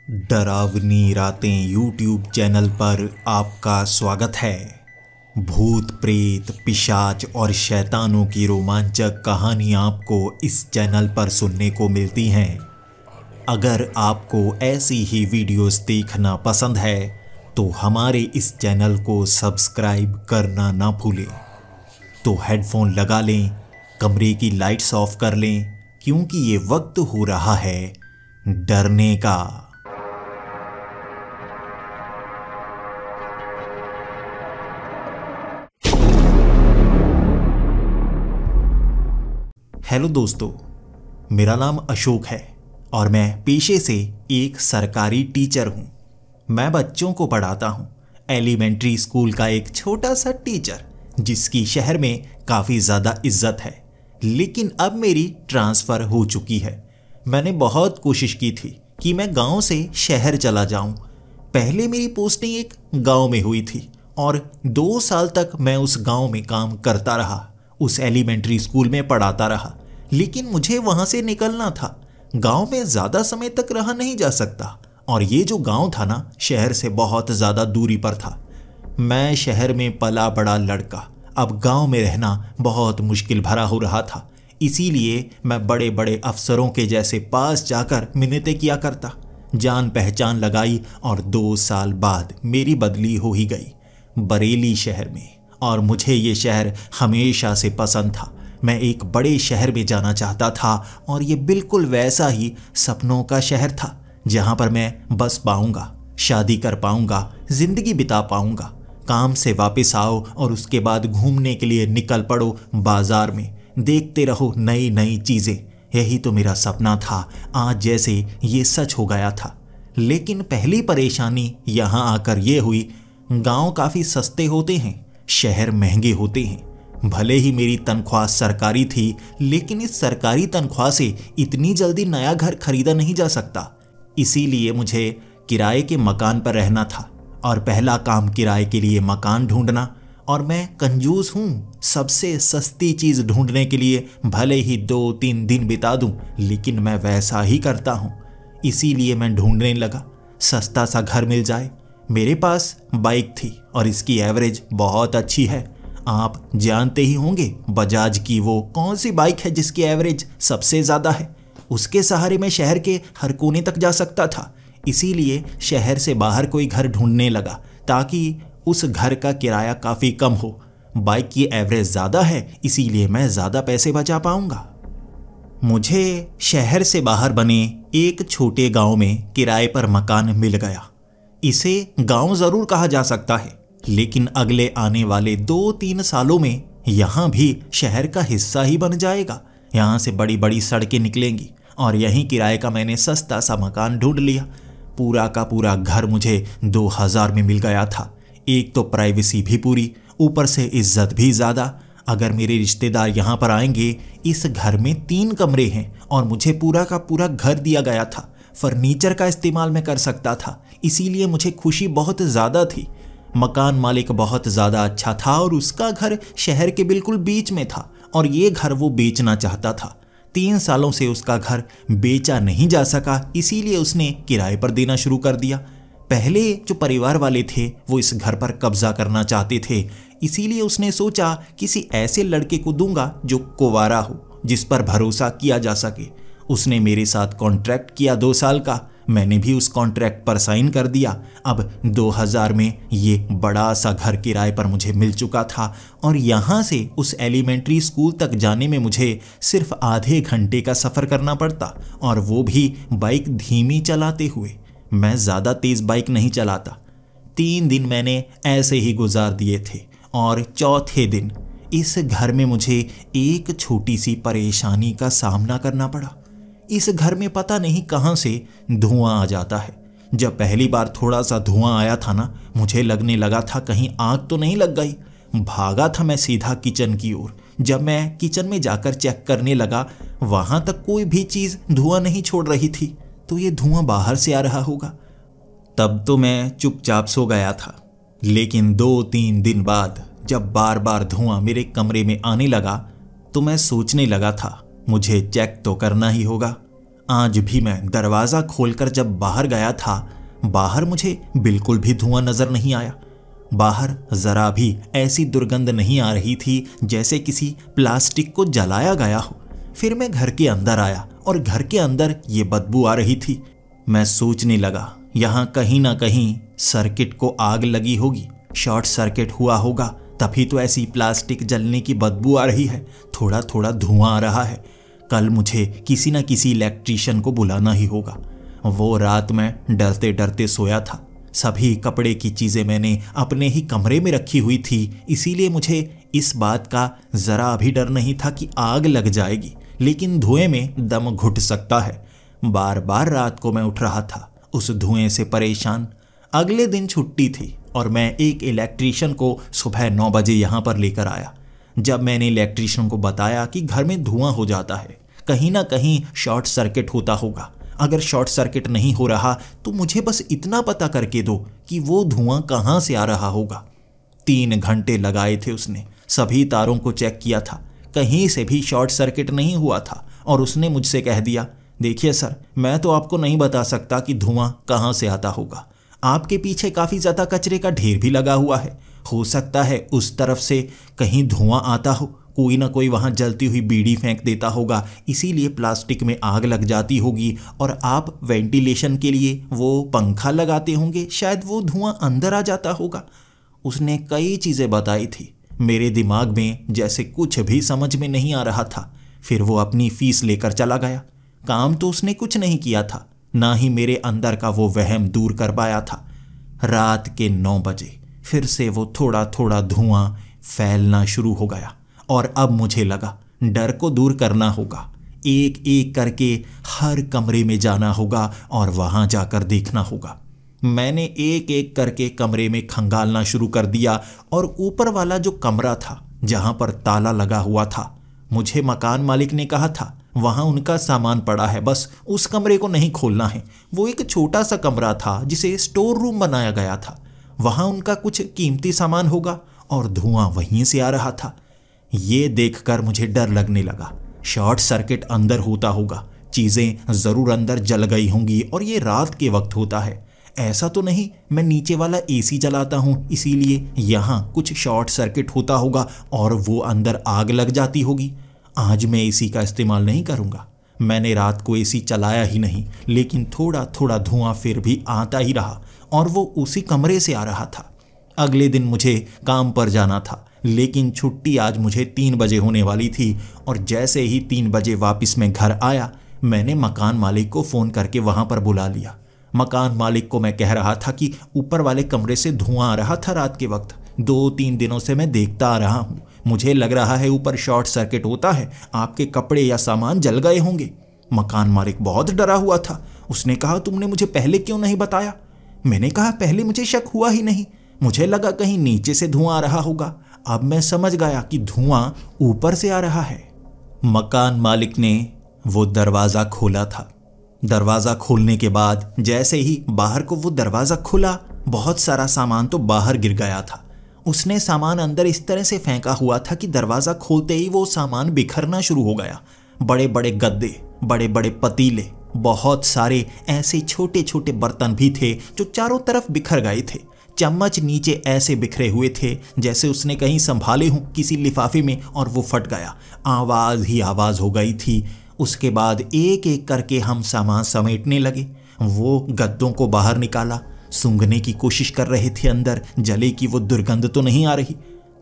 डरावनी रातें YouTube channel पर आपका स्वागत है। भूत प्रेत पिशाच और शैतानों की रोमांचक कहानियाँ आपको इस चैनल पर सुनने को मिलती हैं। अगर आपको ऐसी ही वीडियोस देखना पसंद है तो हमारे इस चैनल को सब्सक्राइब करना ना भूलें। तो हेडफोन लगा लें, कमरे की लाइट्स ऑफ कर लें, क्योंकि ये वक्त हो रहा है डरने का। हेलो दोस्तों, मेरा नाम अशोक है और मैं पेशे से एक सरकारी टीचर हूँ। मैं बच्चों को पढ़ाता हूँ। एलिमेंट्री स्कूल का एक छोटा सा टीचर जिसकी शहर में काफ़ी ज़्यादा इज्जत है। लेकिन अब मेरी ट्रांसफ़र हो चुकी है। मैंने बहुत कोशिश की थी कि मैं गांव से शहर चला जाऊं। पहले मेरी पोस्टिंग एक गांव में हुई थी और 2 साल तक मैं उस गांव में काम करता रहा, उस एलिमेंट्री स्कूल में पढ़ाता रहा। लेकिन मुझे वहां से निकलना था। गांव में ज़्यादा समय तक रहा नहीं जा सकता और ये जो गांव था ना, शहर से बहुत ज़्यादा दूरी पर था। मैं शहर में पला बड़ा लड़का, अब गांव में रहना बहुत मुश्किल भरा हो रहा था। इसीलिए मैं बड़े बड़े अफसरों के जैसे पास जाकर मिन्नतें किया करता। जान पहचान लगाई और 2 साल बाद मेरी बदली हो ही गई बरेली शहर में। और मुझे ये शहर हमेशा से पसंद था। मैं एक बड़े शहर में जाना चाहता था और ये बिल्कुल वैसा ही सपनों का शहर था जहाँ पर मैं बस पाऊँगा, शादी कर पाऊँगा, ज़िंदगी बिता पाऊँगा। काम से वापस आओ और उसके बाद घूमने के लिए निकल पड़ो बाज़ार में, देखते रहो नई नई चीज़ें। यही तो मेरा सपना था। आज जैसे ये सच हो गया था। लेकिन पहली परेशानी यहाँ आकर ये हुई, गाँव काफ़ी सस्ते होते हैं, शहर महंगे होते हैं। भले ही मेरी तनख्वाह सरकारी थी, लेकिन इस सरकारी तनख्वाह से इतनी जल्दी नया घर खरीदा नहीं जा सकता। इसीलिए मुझे किराए के मकान पर रहना था और पहला काम किराए के लिए मकान ढूंढना। और मैं कंजूस हूँ, सबसे सस्ती चीज़ ढूंढने के लिए भले ही 2-3 दिन बिता दूँ, लेकिन मैं वैसा ही करता हूँ। इसीलिए मैं ढूंढने लगा सस्ता सा घर मिल जाए। मेरे पास बाइक थी और इसकी एवरेज बहुत अच्छी है। आप जानते ही होंगे बजाज की वो कौन सी बाइक है जिसकी एवरेज सबसे ज़्यादा है। उसके सहारे मैं शहर के हर कोने तक जा सकता था। इसीलिए शहर से बाहर कोई घर ढूंढने लगा ताकि उस घर का किराया काफ़ी कम हो। बाइक की एवरेज ज़्यादा है, इसीलिए मैं ज़्यादा पैसे बचा पाऊँगा। मुझे शहर से बाहर बने एक छोटे गाँव में किराए पर मकान मिल गया। इसे गाँव ज़रूर कहा जा सकता है, लेकिन अगले आने वाले 2-3 सालों में यहाँ भी शहर का हिस्सा ही बन जाएगा। यहाँ से बड़ी बड़ी सड़कें निकलेंगी और यहीं किराए का मैंने सस्ता सा मकान ढूंढ लिया। पूरा का पूरा घर मुझे 2000 में मिल गया था। एक तो प्राइवेसी भी पूरी, ऊपर से इज्जत भी ज़्यादा। अगर मेरे रिश्तेदार यहाँ पर आएंगे, इस घर में 3 कमरे हैं और मुझे पूरा का पूरा घर दिया गया था। फर्नीचर का इस्तेमाल मैं कर सकता था, इसीलिए मुझे खुशी बहुत ज़्यादा थी। मकान मालिक बहुत ज़्यादा अच्छा था और उसका घर शहर के बिल्कुल बीच में था और ये घर वो बेचना चाहता था। 3 सालों से उसका घर बेचा नहीं जा सका, इसीलिए उसने किराए पर देना शुरू कर दिया। पहले जो परिवार वाले थे वो इस घर पर कब्जा करना चाहते थे, इसीलिए उसने सोचा किसी ऐसे लड़के को दूंगा जो कुंवारा हो, जिस पर भरोसा किया जा सके। उसने मेरे साथ कॉन्ट्रैक्ट किया 2 साल का। मैंने भी उस कॉन्ट्रैक्ट पर साइन कर दिया। अब 2000 में ये बड़ा सा घर किराए पर मुझे मिल चुका था और यहाँ से उस एलिमेंट्री स्कूल तक जाने में मुझे सिर्फ आधे घंटे का सफ़र करना पड़ता, और वो भी बाइक धीमी चलाते हुए। मैं ज़्यादा तेज़ बाइक नहीं चलाता। 3 दिन मैंने ऐसे ही गुजार दिए थे और चौथे दिन इस घर में मुझे एक छोटी सी परेशानी का सामना करना पड़ा। इस घर में पता नहीं कहाँ से धुआं आ जाता है। जब पहली बार थोड़ा सा धुआं आया था ना, मुझे लगने लगा था कहीं आग तो नहीं लग गई। भागा था मैं सीधा किचन की ओर। जब मैं किचन में जाकर चेक करने लगा, वहाँ तक कोई भी चीज़ धुआं नहीं छोड़ रही थी, तो ये धुआं बाहर से आ रहा होगा। तब तो मैं चुपचाप सो गया था। लेकिन 2-3 दिन बाद जब बार बार धुआं मेरे कमरे में आने लगा, तो मैं सोचने लगा था मुझे चेक तो करना ही होगा। आज भी मैं दरवाज़ा खोलकर जब बाहर गया था, बाहर मुझे बिल्कुल भी धुआं नजर नहीं आया। बाहर जरा भी ऐसी दुर्गंध नहीं आ रही थी जैसे किसी प्लास्टिक को जलाया गया हो। फिर मैं घर के अंदर आया और घर के अंदर ये बदबू आ रही थी। मैं सोचने लगा, यहाँ कहीं ना कहीं सर्किट को आग लगी होगी, शॉर्ट सर्किट हुआ होगा, तभी तो ऐसी प्लास्टिक जलने की बदबू आ रही है, थोड़ा थोड़ा धुआं आ रहा है। कल मुझे किसी न किसी इलेक्ट्रीशियन को बुलाना ही होगा। वो रात मैं डरते डरते सोया था। सभी कपड़े की चीज़ें मैंने अपने ही कमरे में रखी हुई थी, इसीलिए मुझे इस बात का ज़रा भी डर नहीं था कि आग लग जाएगी, लेकिन धुएं में दम घुट सकता है। बार बार रात को मैं उठ रहा था उस धुएं से परेशान। अगले दिन छुट्टी थी और मैं एक इलेक्ट्रीशियन को सुबह 9 बजे यहाँ पर लेकर आया। जब मैंने इलेक्ट्रीशियन को बताया कि घर में धुआं हो जाता है, कहीं ना कहीं शॉर्ट सर्किट होता होगा, अगर शॉर्ट सर्किट नहीं हो रहा तो मुझे बस इतना पता करके दो कि वो धुआं कहाँ से आ रहा होगा। 3 घंटे लगाए थे उसने, सभी तारों को चेक किया था, कहीं से भी शॉर्ट सर्किट नहीं हुआ था। और उसने मुझसे कह दिया, देखिए सर, मैं तो आपको नहीं बता सकता कि धुआं कहाँ से आता होगा। आपके पीछे काफ़ी ज़्यादा कचरे का ढेर भी लगा हुआ है, हो सकता है उस तरफ से कहीं धुआं आता हो, कोई ना कोई वहाँ जलती हुई बीड़ी फेंक देता होगा, इसीलिए प्लास्टिक में आग लग जाती होगी। और आप वेंटिलेशन के लिए वो पंखा लगाते होंगे, शायद वो धुआं अंदर आ जाता होगा। उसने कई चीज़ें बताई थी। मेरे दिमाग में जैसे कुछ भी समझ में नहीं आ रहा था। फिर वो अपनी फीस लेकर चला गया। काम तो उसने कुछ नहीं किया था, ना ही मेरे अंदर का वो वहम दूर कर पाया था। रात के 9 बजे फिर से वो थोड़ा थोड़ा धुआं फैलना शुरू हो गया और अब मुझे लगा डर को दूर करना होगा। एक एक करके हर कमरे में जाना होगा और वहां जाकर देखना होगा। मैंने एक एक करके कमरे में खंगालना शुरू कर दिया और ऊपर वाला जो कमरा था जहां पर ताला लगा हुआ था, मुझे मकान मालिक ने कहा था वहां उनका सामान पड़ा है, बस उस कमरे को नहीं खोलना है। वो एक छोटा सा कमरा था जिसे स्टोर रूम बनाया गया था, वहां उनका कुछ कीमती सामान होगा और धुआं वहीं से आ रहा था। ये देखकर मुझे डर लगने लगा। शॉर्ट सर्किट अंदर होता होगा, चीज़ें ज़रूर अंदर जल गई होंगी और ये रात के वक्त होता है। ऐसा तो नहीं मैं नीचे वाला एसी चलाता हूँ इसीलिए यहाँ कुछ शॉर्ट सर्किट होता होगा और वो अंदर आग लग जाती होगी। आज मैं एसी का इस्तेमाल नहीं करूँगा। मैंने रात को एसी चलाया ही नहीं, लेकिन थोड़ा थोड़ा धुआं फिर भी आता ही रहा और वो उसी कमरे से आ रहा था। अगले दिन मुझे काम पर जाना था, लेकिन छुट्टी आज मुझे 3 बजे होने वाली थी और जैसे ही 3 बजे वापस मैं घर आया, मैंने मकान मालिक को फ़ोन करके वहाँ पर बुला लिया। मकान मालिक को मैं कह रहा था कि ऊपर वाले कमरे से धुआं आ रहा था रात के वक्त, 2-3 दिनों से मैं देखता आ रहा हूँ, मुझे लग रहा है ऊपर शॉर्ट सर्किट होता है, आपके कपड़े या सामान जल गए होंगे। मकान मालिक बहुत डरा हुआ था। उसने कहा, तुमने मुझे पहले क्यों नहीं बताया? मैंने कहा, पहले मुझे शक हुआ ही नहीं, मुझे लगा कहीं नीचे से धुआं आ रहा होगा। अब मैं समझ गया कि धुआं ऊपर से आ रहा है। मकान मालिक ने वो दरवाज़ा खोला था। दरवाज़ा खोलने के बाद जैसे ही बाहर को वो दरवाज़ा खुला, बहुत सारा सामान तो बाहर गिर गया था। उसने सामान अंदर इस तरह से फेंका हुआ था कि दरवाज़ा खोलते ही वो सामान बिखरना शुरू हो गया। बड़े बड़े गद्दे, बड़े बड़े पतीले, बहुत सारे ऐसे छोटे छोटे बर्तन भी थे जो चारों तरफ बिखर गए थे। चम्मच नीचे ऐसे बिखरे हुए थे जैसे उसने कहीं संभाले हों किसी लिफाफे में और वो फट गया। आवाज़ ही आवाज़ हो गई थी। उसके बाद एक एक करके हम सामान समेटने लगे। वो गद्दों को बाहर निकाला, सूंघने की कोशिश कर रहे थे अंदर जले की वो दुर्गंध तो नहीं आ रही।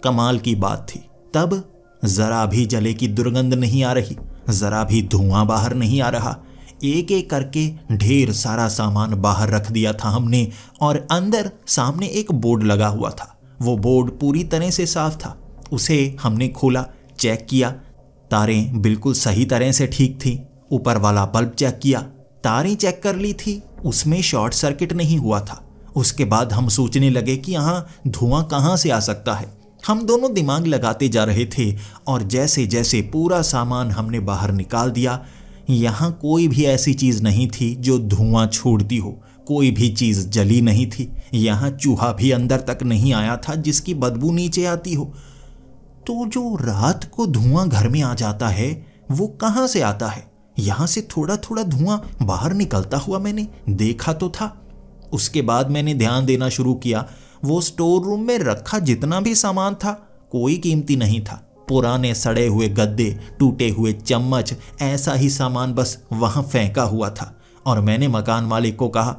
कमाल की बात थी, तब ज़रा भी जले की दुर्गंध नहीं आ रही, ज़रा भी धुआं बाहर नहीं आ रहा। एक एक करके ढेर सारा सामान बाहर रख दिया था हमने और अंदर सामने एक बोर्ड लगा हुआ था। वो बोर्ड पूरी तरह से साफ था। उसे हमने खोला, चेक किया, तारें बिल्कुल सही तरह से ठीक थी। ऊपर वाला बल्ब चेक किया, तारें चेक कर ली थी, उसमें शॉर्ट सर्किट नहीं हुआ था। उसके बाद हम सोचने लगे कि यहाँ धुआं कहाँ से आ सकता है। हम दोनों दिमाग लगाते जा रहे थे और जैसे जैसे पूरा सामान हमने बाहर निकाल दिया, यहाँ कोई भी ऐसी चीज़ नहीं थी जो धुआं छोड़ती हो, कोई भी चीज़ जली नहीं थी। यहाँ चूहा भी अंदर तक नहीं आया था जिसकी बदबू नीचे आती हो। तो जो रात को धुआं घर में आ जाता है वो कहाँ से आता है? यहाँ से थोड़ा थोड़ा धुआं बाहर निकलता हुआ मैंने देखा तो था। उसके बाद मैंने ध्यान देना शुरू किया। वो स्टोर रूम में रखा जितना भी सामान था कोई कीमती नहीं था। पुराने सड़े हुए गद्दे, टूटे हुए चम्मच, ऐसा ही सामान बस वहां फेंका हुआ था। और मैंने मकान मालिक को कहा,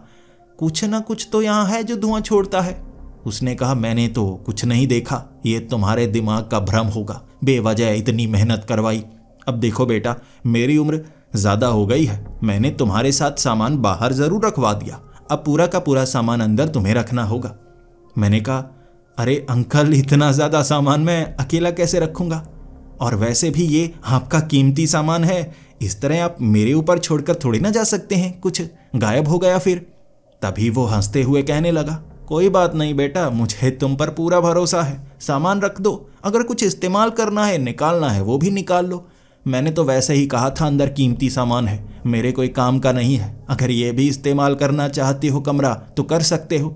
कुछ ना कुछ तो यहाँ है जो धुआं छोड़ता है। उसने कहा, मैंने तो कुछ नहीं देखा, ये तुम्हारे दिमाग का भ्रम होगा, बेवजह इतनी मेहनत करवाई। अब देखो बेटा, मेरी उम्र ज़्यादा हो गई है, मैंने तुम्हारे साथ सामान बाहर ज़रूर रखवा दिया, अब पूरा का पूरा सामान अंदर तुम्हें रखना होगा। मैंने कहा, अरे अंकल, इतना ज़्यादा सामान मैं अकेला कैसे रखूँगा? और वैसे भी ये आपका कीमती सामान है, इस तरह आप मेरे ऊपर छोड़कर थोड़ी ना जा सकते हैं, कुछ गायब हो गया फिर। तभी वो हंसते हुए कहने लगा, कोई बात नहीं बेटा, मुझे तुम पर पूरा भरोसा है, सामान रख दो, अगर कुछ इस्तेमाल करना है, निकालना है, वो भी निकाल लो। मैंने तो वैसे ही कहा था अंदर कीमती सामान है, मेरे कोई काम का नहीं है, अगर ये भी इस्तेमाल करना चाहते हो कमरा तो कर सकते हो।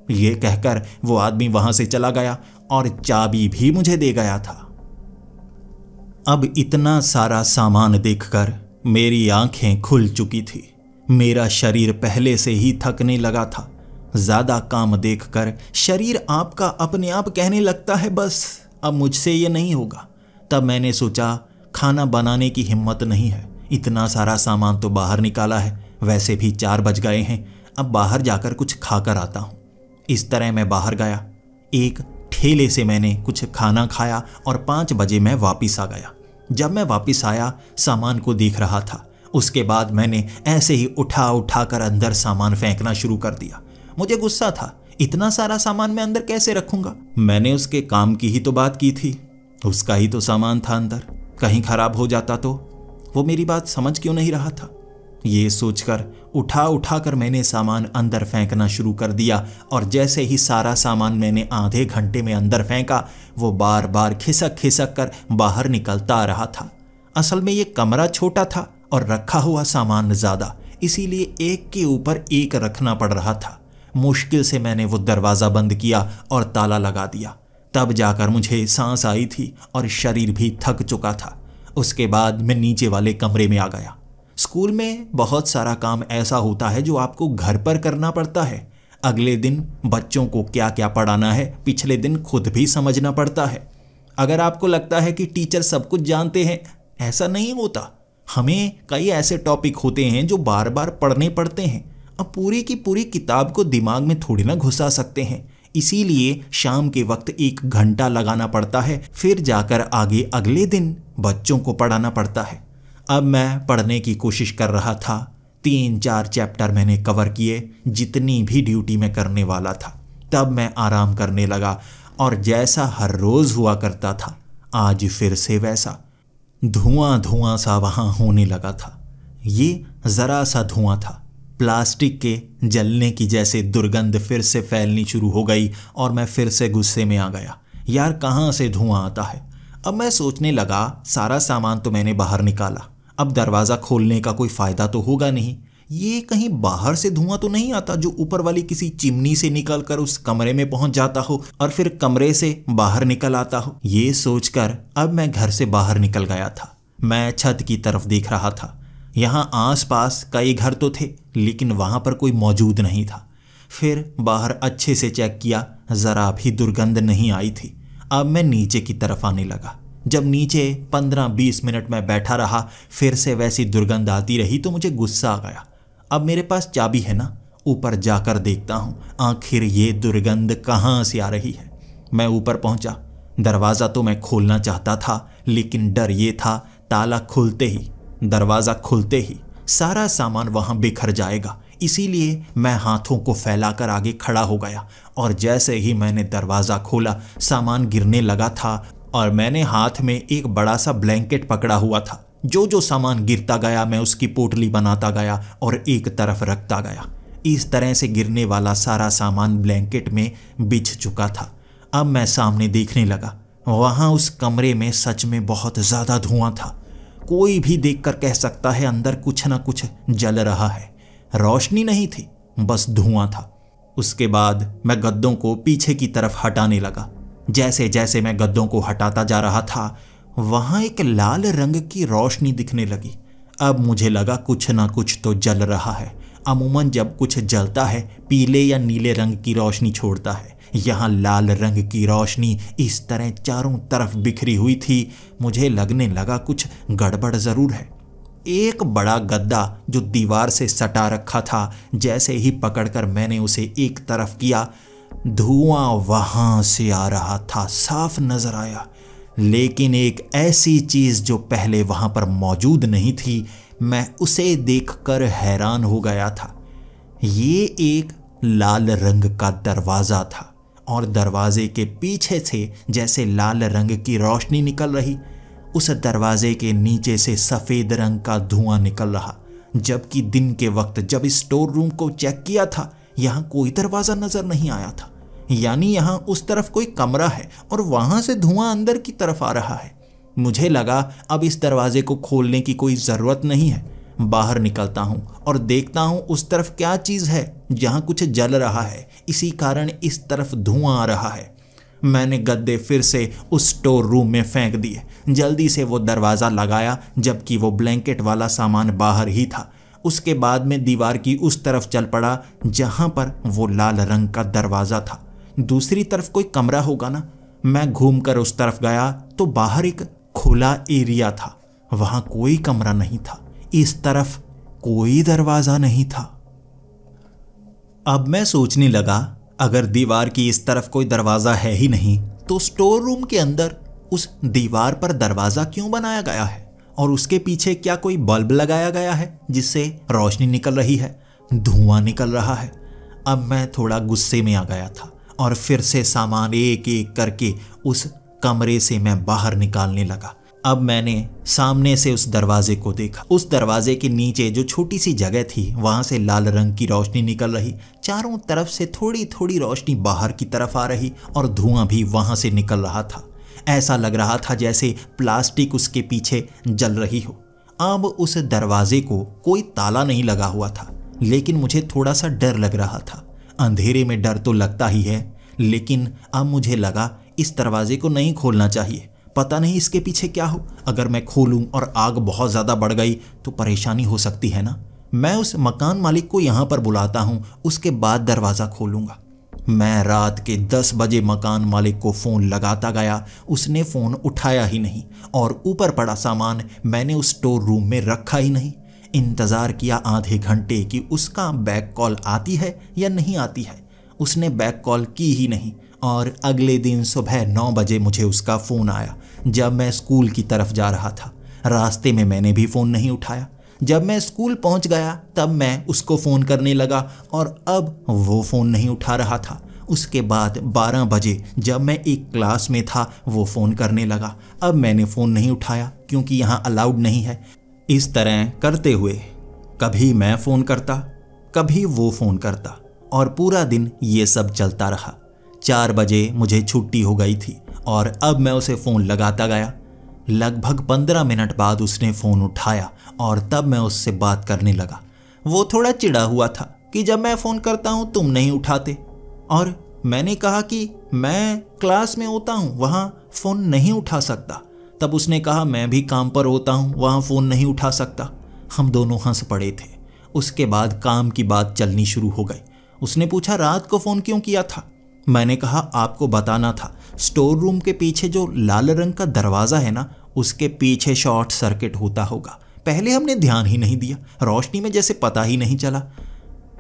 ये कहकर वो आदमी वहां से चला गया और चाबी भी मुझे दे गया था। अब इतना सारा सामान देखकर मेरी आंखें खुल चुकी थी। मेरा शरीर पहले से ही थकने लगा था। ज्यादा काम देखकर शरीर आपका अपने आप कहने लगता है, बस अब मुझसे ये नहीं होगा। तब मैंने सोचा, खाना बनाने की हिम्मत नहीं है, इतना सारा सामान तो बाहर निकाला है, वैसे भी 4 बज गए हैं, अब बाहर जाकर कुछ खाकर आता हूँ। इस तरह मैं बाहर गया, एक ठेले से मैंने कुछ खाना खाया और 5 बजे मैं वापस आ गया। जब मैं वापस आया, सामान को देख रहा था। उसके बाद मैंने ऐसे ही उठा उठा कर अंदर सामान फेंकना शुरू कर दिया। मुझे गुस्सा था, इतना सारा सामान मैं अंदर कैसे रखूंगा? मैंने उसके काम की ही तो बात की थी, उसका ही तो सामान था अंदर, कहीं खराब हो जाता तो? वो मेरी बात समझ क्यों नहीं रहा था? ये सोचकर उठा उठा कर मैंने सामान अंदर फेंकना शुरू कर दिया और जैसे ही सारा सामान मैंने आधे घंटे में अंदर फेंका, वो बार बार खिसक खिसक कर बाहर निकलता आ रहा था। असल में ये कमरा छोटा था और रखा हुआ सामान ज़्यादा, इसीलिए एक के ऊपर एक रखना पड़ रहा था। मुश्किल से मैंने वो दरवाज़ा बंद किया और ताला लगा दिया। तब जाकर मुझे सांस आई थी और शरीर भी थक चुका था। उसके बाद मैं नीचे वाले कमरे में आ गया। स्कूल में बहुत सारा काम ऐसा होता है जो आपको घर पर करना पड़ता है। अगले दिन बच्चों को क्या क्या पढ़ाना है, पिछले दिन खुद भी समझना पड़ता है। अगर आपको लगता है कि टीचर सब कुछ जानते हैं, ऐसा नहीं होता। हमें कई ऐसे टॉपिक होते हैं जो बार बार पढ़ने पड़ते हैं। अब पूरी की पूरी किताब को दिमाग में थोड़ी ना घुसा सकते हैं, इसीलिए शाम के वक्त 1 घंटा लगाना पड़ता है, फिर जाकर आगे अगले दिन बच्चों को पढ़ाना पड़ता है। अब मैं पढ़ने की कोशिश कर रहा था। 3-4 चैप्टर मैंने कवर किए, जितनी भी ड्यूटी में करने वाला था। तब मैं आराम करने लगा और जैसा हर रोज़ हुआ करता था, आज फिर से वैसा धुआं धुआं सा वहाँ होने लगा था। ये ज़रा सा धुआं था, प्लास्टिक के जलने की जैसे दुर्गंध फिर से फैलनी शुरू हो गई और मैं फिर से गुस्से में आ गया। यार, कहाँ से धुआं आता है? अब मैं सोचने लगा, सारा सामान तो मैंने बाहर निकाला, अब दरवाज़ा खोलने का कोई फ़ायदा तो होगा नहीं। ये कहीं बाहर से धुआं तो नहीं आता जो ऊपर वाली किसी चिमनी से निकल कर उस कमरे में पहुंच जाता हो और फिर कमरे से बाहर निकल आता हो? ये सोचकर अब मैं घर से बाहर निकल गया था। मैं छत की तरफ देख रहा था। यहाँ आसपास कई घर तो थे, लेकिन वहाँ पर कोई मौजूद नहीं था। फिर बाहर अच्छे से चेक किया, ज़रा भी दुर्गंध नहीं आई थी। अब मैं नीचे की तरफ आने लगा। जब नीचे 15-20 मिनट में बैठा रहा, फिर से वैसी दुर्गंध आती रही तो मुझे गुस्सा आ गया। अब मेरे पास चाबी है ना, ऊपर जाकर देखता हूँ आखिर ये दुर्गंध कहाँ से आ रही है। मैं ऊपर पहुँचा। दरवाज़ा तो मैं खोलना चाहता था, लेकिन डर ये था ताला खुलते ही, दरवाज़ा खुलते ही सारा सामान वहाँ बिखर जाएगा। इसीलिए मैं हाथों को फैलाकर आगे खड़ा हो गया और जैसे ही मैंने दरवाज़ा खोला, सामान गिरने लगा था और मैंने हाथ में एक बड़ा सा ब्लैंकेट पकड़ा हुआ था। जो जो सामान गिरता गया मैं उसकी पोटली बनाता गया और एक तरफ रखता गया। इस तरह से गिरने वाला सारा सामान ब्लैंकेट में बिछ चुका था। अब मैं सामने देखने लगा। वहाँ उस कमरे में सच में बहुत ज़्यादा धुआं था। कोई भी देखकर कह सकता है अंदर कुछ ना कुछ जल रहा है। रोशनी नहीं थी, बस धुआं था। उसके बाद मैं गद्दों को पीछे की तरफ हटाने लगा। जैसे जैसे मैं गद्दों को हटाता जा रहा था, वहाँ एक लाल रंग की रोशनी दिखने लगी। अब मुझे लगा कुछ ना कुछ तो जल रहा है। अमूमन जब कुछ जलता है पीले या नीले रंग की रोशनी छोड़ता है। यहाँ लाल रंग की रोशनी इस तरह चारों तरफ बिखरी हुई थी, मुझे लगने लगा कुछ गड़बड़ ज़रूर है। एक बड़ा गद्दा जो दीवार से सटा रखा था, जैसे ही पकड़कर मैंने उसे एक तरफ किया, धुआं वहाँ से आ रहा था, साफ नजर आया। लेकिन एक ऐसी चीज़ जो पहले वहाँ पर मौजूद नहीं थी, मैं उसे देखकर हैरान हो गया था। ये एक लाल रंग का दरवाज़ा था और दरवाजे के पीछे से जैसे लाल रंग की रोशनी निकल रही, उस दरवाजे के नीचे से सफ़ेद रंग का धुआं निकल रहा। जबकि दिन के वक्त जब इस स्टोर रूम को चेक किया था, यहाँ कोई दरवाज़ा नज़र नहीं आया था। यानी यहाँ उस तरफ कोई कमरा है और वहाँ से धुआं अंदर की तरफ आ रहा है। मुझे लगा अब इस दरवाजे को खोलने की कोई ज़रूरत नहीं है। बाहर निकलता हूँ और देखता हूँ उस तरफ क्या चीज़ है, जहाँ कुछ जल रहा है, इसी कारण इस तरफ धुआं आ रहा है। मैंने गद्दे फिर से उस स्टोर रूम में फेंक दिए। जल्दी से वो दरवाज़ा लगाया, जबकि वो ब्लैंकेट वाला सामान बाहर ही था। उसके बाद में दीवार की उस तरफ चल पड़ा जहाँ पर वो लाल रंग का दरवाज़ा था। दूसरी तरफ कोई कमरा होगा ना। मैं घूमकर उस तरफ गया तो बाहर एक खुला एरिया था, वहाँ कोई कमरा नहीं था। इस तरफ कोई दरवाज़ा नहीं था। अब मैं सोचने लगा, अगर दीवार की इस तरफ कोई दरवाज़ा है ही नहीं तो स्टोर रूम के अंदर उस दीवार पर दरवाज़ा क्यों बनाया गया है, और उसके पीछे क्या कोई बल्ब लगाया गया है जिससे रोशनी निकल रही है, धुआं निकल रहा है। अब मैं थोड़ा गुस्से में आ गया था और फिर से सामान एक एक करके उस कमरे से मैं बाहर निकालने लगा। अब मैंने सामने से उस दरवाजे को देखा। उस दरवाजे के नीचे जो छोटी सी जगह थी, वहां से लाल रंग की रोशनी निकल रही। चारों तरफ से थोड़ी थोड़ी रोशनी बाहर की तरफ आ रही और धुआं भी वहां से निकल रहा था। ऐसा लग रहा था जैसे प्लास्टिक उसके पीछे जल रही हो। अब उस दरवाजे को कोई ताला नहीं लगा हुआ था, लेकिन मुझे थोड़ा सा डर लग रहा था। अंधेरे में डर तो लगता ही है, लेकिन अब मुझे लगा इस दरवाजे को नहीं खोलना चाहिए। पता नहीं इसके पीछे क्या हो। अगर मैं खोलूं और आग बहुत ज़्यादा बढ़ गई तो परेशानी हो सकती है ना। मैं उस मकान मालिक को यहाँ पर बुलाता हूँ, उसके बाद दरवाज़ा खोलूँगा। मैं रात के 10 बजे मकान मालिक को फ़ोन लगाता गया। उसने फ़ोन उठाया ही नहीं और ऊपर पड़ा सामान मैंने उस स्टोर रूम में रखा ही नहीं। इंतज़ार किया आधे घंटे कि उसका बैक कॉल आती है या नहीं आती है। उसने बैक कॉल की ही नहीं और अगले दिन सुबह 9 बजे मुझे उसका फ़ोन आया जब मैं स्कूल की तरफ जा रहा था। रास्ते में मैंने भी फ़ोन नहीं उठाया। जब मैं स्कूल पहुंच गया तब मैं उसको फ़ोन करने लगा और अब वो फ़ोन नहीं उठा रहा था। उसके बाद 12 बजे जब मैं एक क्लास में था वो फ़ोन करने लगा। अब मैंने फ़ोन नहीं उठाया क्योंकि यहाँ अलाउड नहीं है। इस तरह करते हुए कभी मैं फ़ोन करता, कभी वो फ़ोन करता और पूरा दिन ये सब चलता रहा। 4 बजे मुझे छुट्टी हो गई थी और अब मैं उसे फ़ोन लगाता गया। लगभग 15 मिनट बाद उसने फ़ोन उठाया और तब मैं उससे बात करने लगा। वो थोड़ा चिढ़ा हुआ था कि जब मैं फ़ोन करता हूँ तुम नहीं उठाते, और मैंने कहा कि मैं क्लास में होता हूँ, वहाँ फ़ोन नहीं उठा सकता। तब उसने कहा मैं भी काम पर होता हूँ, वहाँ फ़ोन नहीं उठा सकता। हम दोनों हंस पड़े थे। उसके बाद काम की बात चलनी शुरू हो गई। उसने पूछा रात को फ़ोन क्यों किया था। मैंने कहा आपको बताना था, स्टोर रूम के पीछे जो लाल रंग का दरवाज़ा है ना, उसके पीछे शॉर्ट सर्किट होता होगा। पहले हमने ध्यान ही नहीं दिया, रोशनी में जैसे पता ही नहीं चला।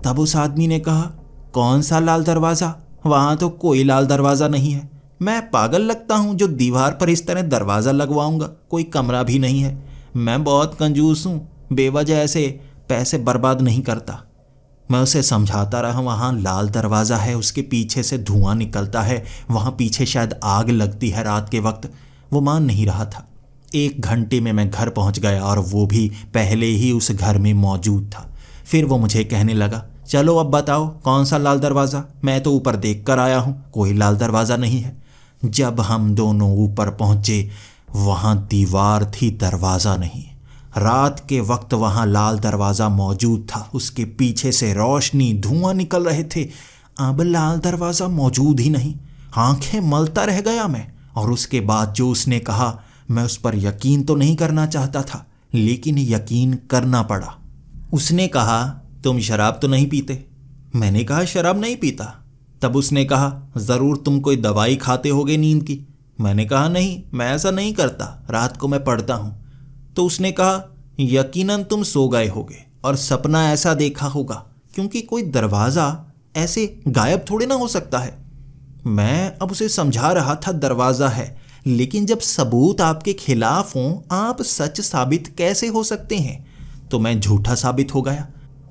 तब उस आदमी ने कहा कौन सा लाल दरवाज़ा, वहाँ तो कोई लाल दरवाज़ा नहीं है। मैं पागल लगता हूँ जो दीवार पर इस तरह दरवाज़ा लगवाऊँगा, कोई कमरा भी नहीं है। मैं बहुत कंजूस हूँ, बेवजह ऐसे पैसे बर्बाद नहीं करता। मैं उसे समझाता रहा वहाँ लाल दरवाज़ा है, उसके पीछे से धुआं निकलता है, वहाँ पीछे शायद आग लगती है रात के वक्त। वो मान नहीं रहा था। 1 घंटे में मैं घर पहुँच गया और वो भी पहले ही उस घर में मौजूद था। फिर वो मुझे कहने लगा चलो अब बताओ कौन सा लाल दरवाज़ा, मैं तो ऊपर देख कर आया हूँ, कोई लाल दरवाज़ा नहीं है। जब हम दोनों ऊपर पहुँचे वहाँ दीवार थी, दरवाज़ा नहीं। रात के वक्त वहाँ लाल दरवाज़ा मौजूद था, उसके पीछे से रोशनी धुआं निकल रहे थे। अब लाल दरवाज़ा मौजूद ही नहीं। आंखें मलता रह गया मैं। और उसके बाद जो उसने कहा मैं उस पर यकीन तो नहीं करना चाहता था, लेकिन यकीन करना पड़ा। उसने कहा, तुम शराब तो नहीं पीते? मैंने कहा, शराब नहीं पीता। तब उसने कहा, ज़रूर तुम कोई दवाई खाते होगे नींद की? मैंने कहा, नहीं, मैं ऐसा नहीं करता, रात को मैं पढ़ता हूँ। तो उसने कहा, यकीनन तुम सो गए होगे और सपना ऐसा देखा होगा, क्योंकि कोई दरवाज़ा ऐसे गायब थोड़े ना हो सकता है। मैं अब उसे समझा रहा था दरवाज़ा है, लेकिन जब सबूत आपके खिलाफ हों, आप सच साबित कैसे हो सकते हैं? तो मैं झूठा साबित हो गया।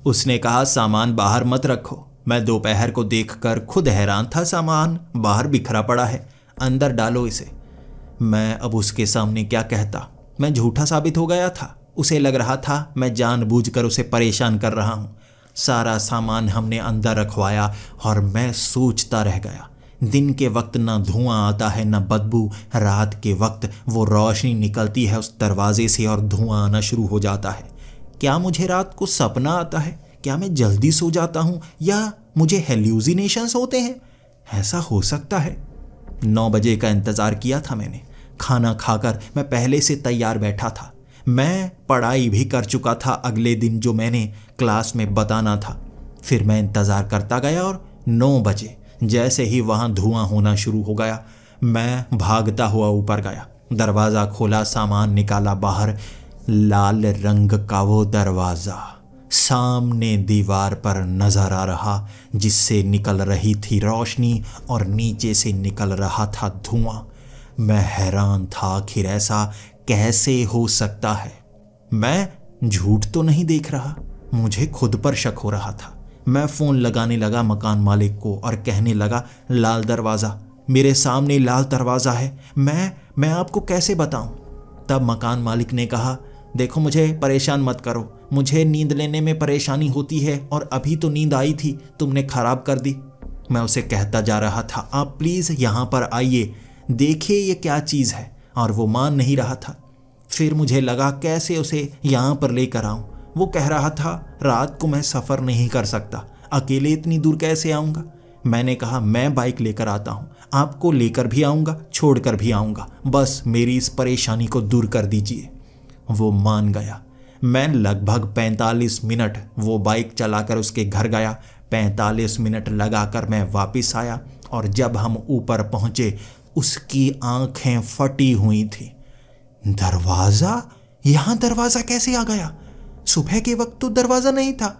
उसने कहा, सामान बाहर मत रखो। मैं दोपहर को देखकर खुद हैरान था, सामान बाहर बिखरा पड़ा है, अंदर डालो इसे। मैं अब उसके सामने क्या कहता? मैं झूठा साबित हो गया था। उसे लग रहा था मैं जानबूझकर उसे परेशान कर रहा हूँ। सारा सामान हमने अंदर रखवाया और मैं सोचता रह गया। दिन के वक्त ना धुआं आता है ना बदबू, रात के वक्त वो रोशनी निकलती है उस दरवाजे से और धुआं आना शुरू हो जाता है। क्या मुझे रात को सपना आता है? क्या मैं जल्दी सो जाता हूँ या मुझे हेल्यूसिनेशंस होते हैं? ऐसा हो सकता है। 9 बजे का इंतज़ार किया था मैंने। खाना खाकर मैं पहले से तैयार बैठा था। मैं पढ़ाई भी कर चुका था अगले दिन, जो मैंने क्लास में बताना था। फिर मैं इंतज़ार करता गया और 9 बजे जैसे ही वहाँ धुआं होना शुरू हो गया, मैं भागता हुआ ऊपर गया। दरवाज़ा खोला, सामान निकाला बाहर। लाल रंग का वो दरवाज़ा सामने दीवार पर नजर आ रहा, जिससे निकल रही थी रोशनी और नीचे से निकल रहा था धुआं। मैं हैरान था, आखिर ऐसा कैसे हो सकता है? मैं झूठ तो नहीं देख रहा। मुझे खुद पर शक हो रहा था। मैं फ़ोन लगाने लगा मकान मालिक को और कहने लगा, लाल दरवाज़ा, मेरे सामने लाल दरवाज़ा है, मैं आपको कैसे बताऊं? तब मकान मालिक ने कहा, देखो, मुझे परेशान मत करो, मुझे नींद लेने में परेशानी होती है और अभी तो नींद आई थी, तुमने ख़राब कर दी। मैं उसे कहता जा रहा था, आप प्लीज़ यहाँ पर आइए, देखिए ये क्या चीज़ है, और वो मान नहीं रहा था। फिर मुझे लगा कैसे उसे यहाँ पर लेकर आऊँ। वो कह रहा था, रात को मैं सफ़र नहीं कर सकता, अकेले इतनी दूर कैसे आऊँगा? मैंने कहा, मैं बाइक लेकर आता हूँ, आपको लेकर भी आऊँगा, छोड़ कर भी आऊँगा, बस मेरी इस परेशानी को दूर कर दीजिए। वो मान गया। मैं लगभग 45 मिनट वो बाइक चलाकर उसके घर गया। 45 मिनट लगाकर मैं वापस आया और जब हम ऊपर पहुँचे, उसकी आंखें फटी हुई थी। दरवाज़ा? यहाँ दरवाज़ा कैसे आ गया? सुबह के वक्त तो दरवाज़ा नहीं था।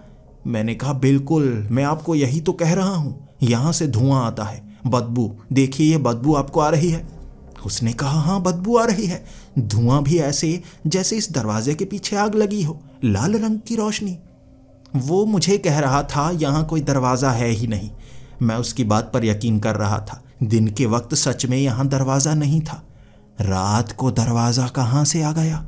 मैंने कहा, बिल्कुल, मैं आपको यही तो कह रहा हूँ, यहाँ से धुआं आता है, बदबू, देखिए ये बदबू आपको आ रही है। उसने कहा, हाँ, बदबू आ रही है, धुआं भी ऐसे जैसे इस दरवाजे के पीछे आग लगी हो, लाल रंग की रोशनी। वो मुझे कह रहा था यहाँ कोई दरवाज़ा है ही नहीं। मैं उसकी बात पर यकीन कर रहा था। दिन के वक्त सच में यहाँ दरवाज़ा नहीं था। रात को दरवाज़ा कहाँ से आ गया?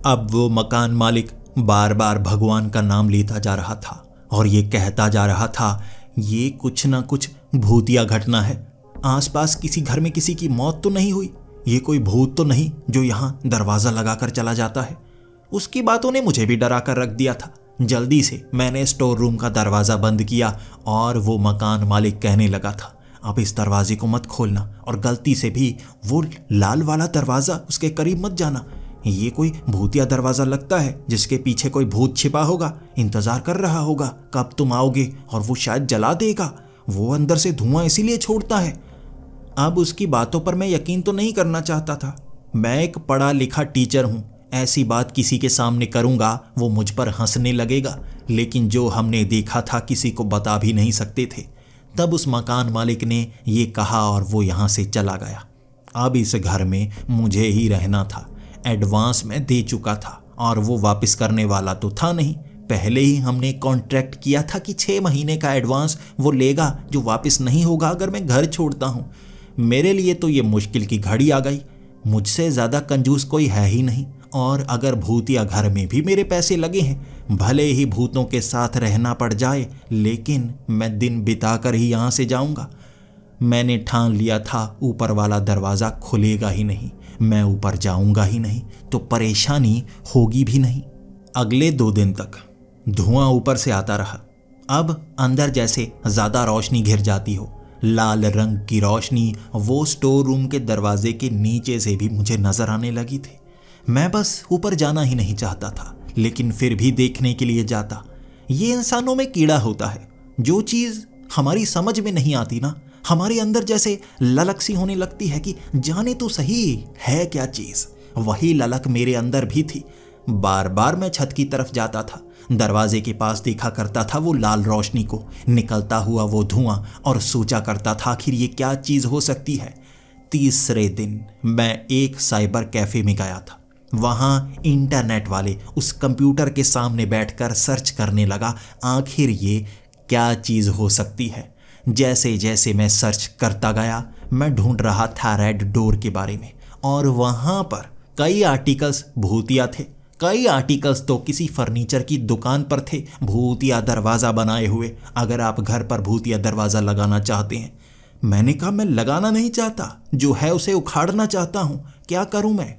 अब वो मकान मालिक बार बार भगवान का नाम लेता जा रहा था और ये कहता जा रहा था, ये कुछ ना कुछ भूतिया घटना है। आसपास किसी घर में किसी की मौत तो नहीं हुई? ये कोई भूत तो नहीं जो यहाँ दरवाज़ा लगाकर चला जाता है? उसकी बातों ने मुझे भी डरा कर रख दिया था। जल्दी से मैंने स्टोर रूम का दरवाज़ा बंद किया और वो मकान मालिक कहने लगा था, आप इस दरवाजे को मत खोलना और गलती से भी वो लाल वाला दरवाज़ा उसके करीब मत जाना। ये कोई भूतिया दरवाज़ा लगता है जिसके पीछे कोई भूत छिपा होगा, इंतज़ार कर रहा होगा कब तुम आओगे और वो शायद जला देगा। वो अंदर से धुआं इसीलिए छोड़ता है। अब उसकी बातों पर मैं यकीन तो नहीं करना चाहता था। मैं एक पढ़ा लिखा टीचर हूँ, ऐसी बात किसी के सामने करूँगा वो मुझ पर हंसने लगेगा, लेकिन जो हमने देखा था किसी को बता भी नहीं सकते थे। तब उस मकान मालिक ने ये कहा और वो यहाँ से चला गया। अब इस घर में मुझे ही रहना था। एडवांस में दे चुका था और वो वापस करने वाला तो था नहीं। पहले ही हमने कॉन्ट्रैक्ट किया था कि 6 महीने का एडवांस वो लेगा, जो वापस नहीं होगा अगर मैं घर छोड़ता हूँ। मेरे लिए तो ये मुश्किल की घड़ी आ गई। मुझसे ज़्यादा कंजूस कोई है ही नहीं, और अगर भूतिया घर में भी मेरे पैसे लगे हैं, भले ही भूतों के साथ रहना पड़ जाए, लेकिन मैं दिन बिताकर ही यहाँ से जाऊँगा। मैंने ठान लिया था ऊपर वाला दरवाज़ा खुलेगा ही नहीं, मैं ऊपर जाऊँगा ही नहीं, तो परेशानी होगी भी नहीं। अगले 2 दिन तक धुआं ऊपर से आता रहा। अब अंदर जैसे ज़्यादा रोशनी घिर जाती हो, लाल रंग की रोशनी वो स्टोर रूम के दरवाजे के नीचे से भी मुझे नज़र आने लगी थी। मैं बस ऊपर जाना ही नहीं चाहता था, लेकिन फिर भी देखने के लिए जाता। ये इंसानों में कीड़ा होता है, जो चीज़ हमारी समझ में नहीं आती ना, हमारे अंदर जैसे ललक सी होने लगती है कि जाने तो सही है क्या चीज़। वही ललक मेरे अंदर भी थी। बार बार मैं छत की तरफ जाता था, दरवाजे के पास देखा करता था वो लाल रोशनी को, निकलता हुआ वो धुआं, और सोचा करता था आखिर ये क्या चीज़ हो सकती है। तीसरे दिन मैं एक साइबर कैफ़े में गया था। वहाँ इंटरनेट वाले उस कंप्यूटर के सामने बैठकर सर्च करने लगा आखिर ये क्या चीज़ हो सकती है। जैसे जैसे मैं सर्च करता गया, मैं ढूंढ रहा था रेड डोर के बारे में, और वहाँ पर कई आर्टिकल्स भूतिया थे। कई आर्टिकल्स तो किसी फर्नीचर की दुकान पर थे, भूतिया दरवाज़ा बनाए हुए। अगर आप घर पर भूतिया दरवाज़ा लगाना चाहते हैं। मैंने कहा मैं लगाना नहीं चाहता, जो है उसे उखाड़ना चाहता हूँ, क्या करूँ मैं।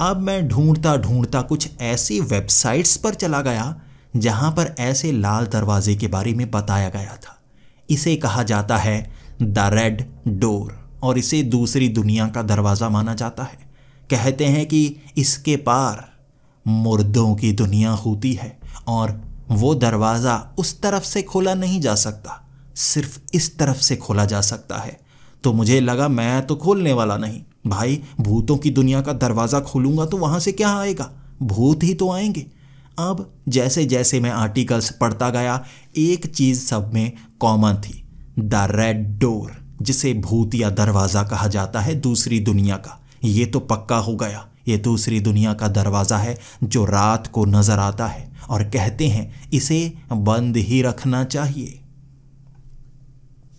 अब मैं ढूंढता ढूंढता कुछ ऐसी वेबसाइट्स पर चला गया जहाँ पर ऐसे लाल दरवाजे के बारे में बताया गया था। इसे कहा जाता है द रेड डोर, और इसे दूसरी दुनिया का दरवाज़ा माना जाता है। कहते हैं कि इसके पार मुर्दों की दुनिया होती है, और वो दरवाज़ा उस तरफ से खोला नहीं जा सकता, सिर्फ इस तरफ से खोला जा सकता है। तो मुझे लगा मैं तो खोलने वाला नहीं भाई, भूतों की दुनिया का दरवाज़ा खोलूँगा तो वहाँ से क्या आएगा, भूत ही तो आएंगे। अब जैसे जैसे मैं आर्टिकल्स पढ़ता गया, एक चीज़ सब में कॉमन थी, द रेड डोर, जिसे भूतिया दरवाज़ा कहा जाता है दूसरी दुनिया का। ये तो पक्का हो गया, ये दूसरी दुनिया का दरवाज़ा है जो रात को नज़र आता है, और कहते हैं इसे बंद ही रखना चाहिए।